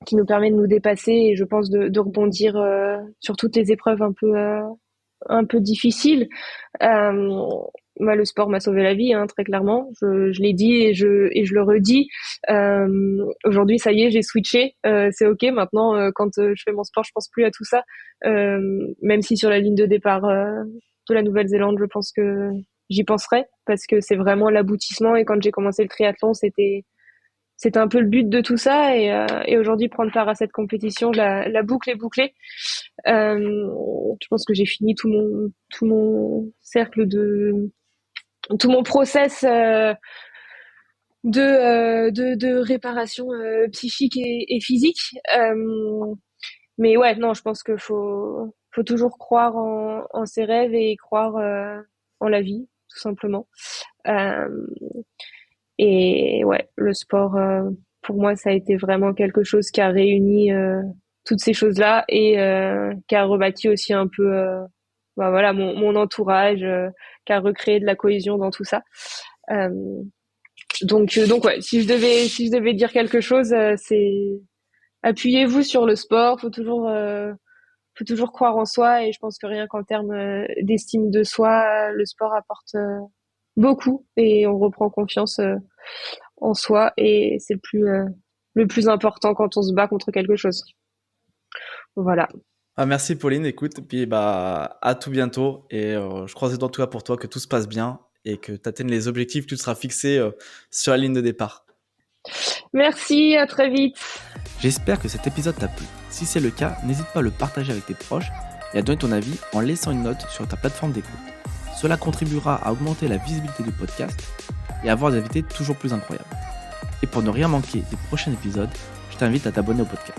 Qui nous permet de nous dépasser et je pense de rebondir sur toutes les épreuves un peu difficiles. Euh, moi, le sport m'a sauvé la vie, hein, très clairement. Je l'ai dit et je le redis. Aujourd'hui, ça y est, j'ai switché. C'est ok. Maintenant, quand je fais mon sport, je pense plus à tout ça. Même si sur la ligne de départ de la Nouvelle-Zélande, je pense que j'y penserai parce que c'est vraiment l'aboutissement. Et quand j'ai commencé le triathlon, c'était un peu le but de tout ça. Et aujourd'hui, prendre part à cette compétition, la boucle est bouclée. Je pense que j'ai fini tout mon cercle tout mon process de réparation psychique et physique. Mais ouais, non, je pense que faut toujours croire en ses rêves et croire en la vie, tout simplement. Euh, et ouais, le sport, pour moi, ça a été vraiment quelque chose qui a réuni toutes ces choses-là et qui a rebâti aussi un peu bah voilà mon entourage, qui a recréé de la cohésion dans tout ça. Euh, donc ouais, si je devais dire quelque chose, c'est appuyez-vous sur le sport. Faut toujours croire en soi et je pense que rien qu'en termes d'estime de soi, le sport apporte beaucoup et on reprend confiance en soi et c'est le plus important quand on se bat contre quelque chose. Voilà. Ah, merci Pauline, écoute, puis bah à tout bientôt et je croise les doigts en tout cas pour toi que tout se passe bien et que tu atteignes les objectifs que tu te seras fixés sur la ligne de départ. Merci, à très vite. J'espère que cet épisode t'a plu. Si c'est le cas, n'hésite pas à le partager avec tes proches et à donner ton avis en laissant une note sur ta plateforme d'écoute. Cela contribuera à augmenter la visibilité du podcast et à avoir des invités toujours plus incroyables. Et pour ne rien manquer des prochains épisodes, je t'invite à t'abonner au podcast.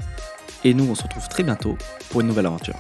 Et nous, on se retrouve très bientôt pour une nouvelle aventure.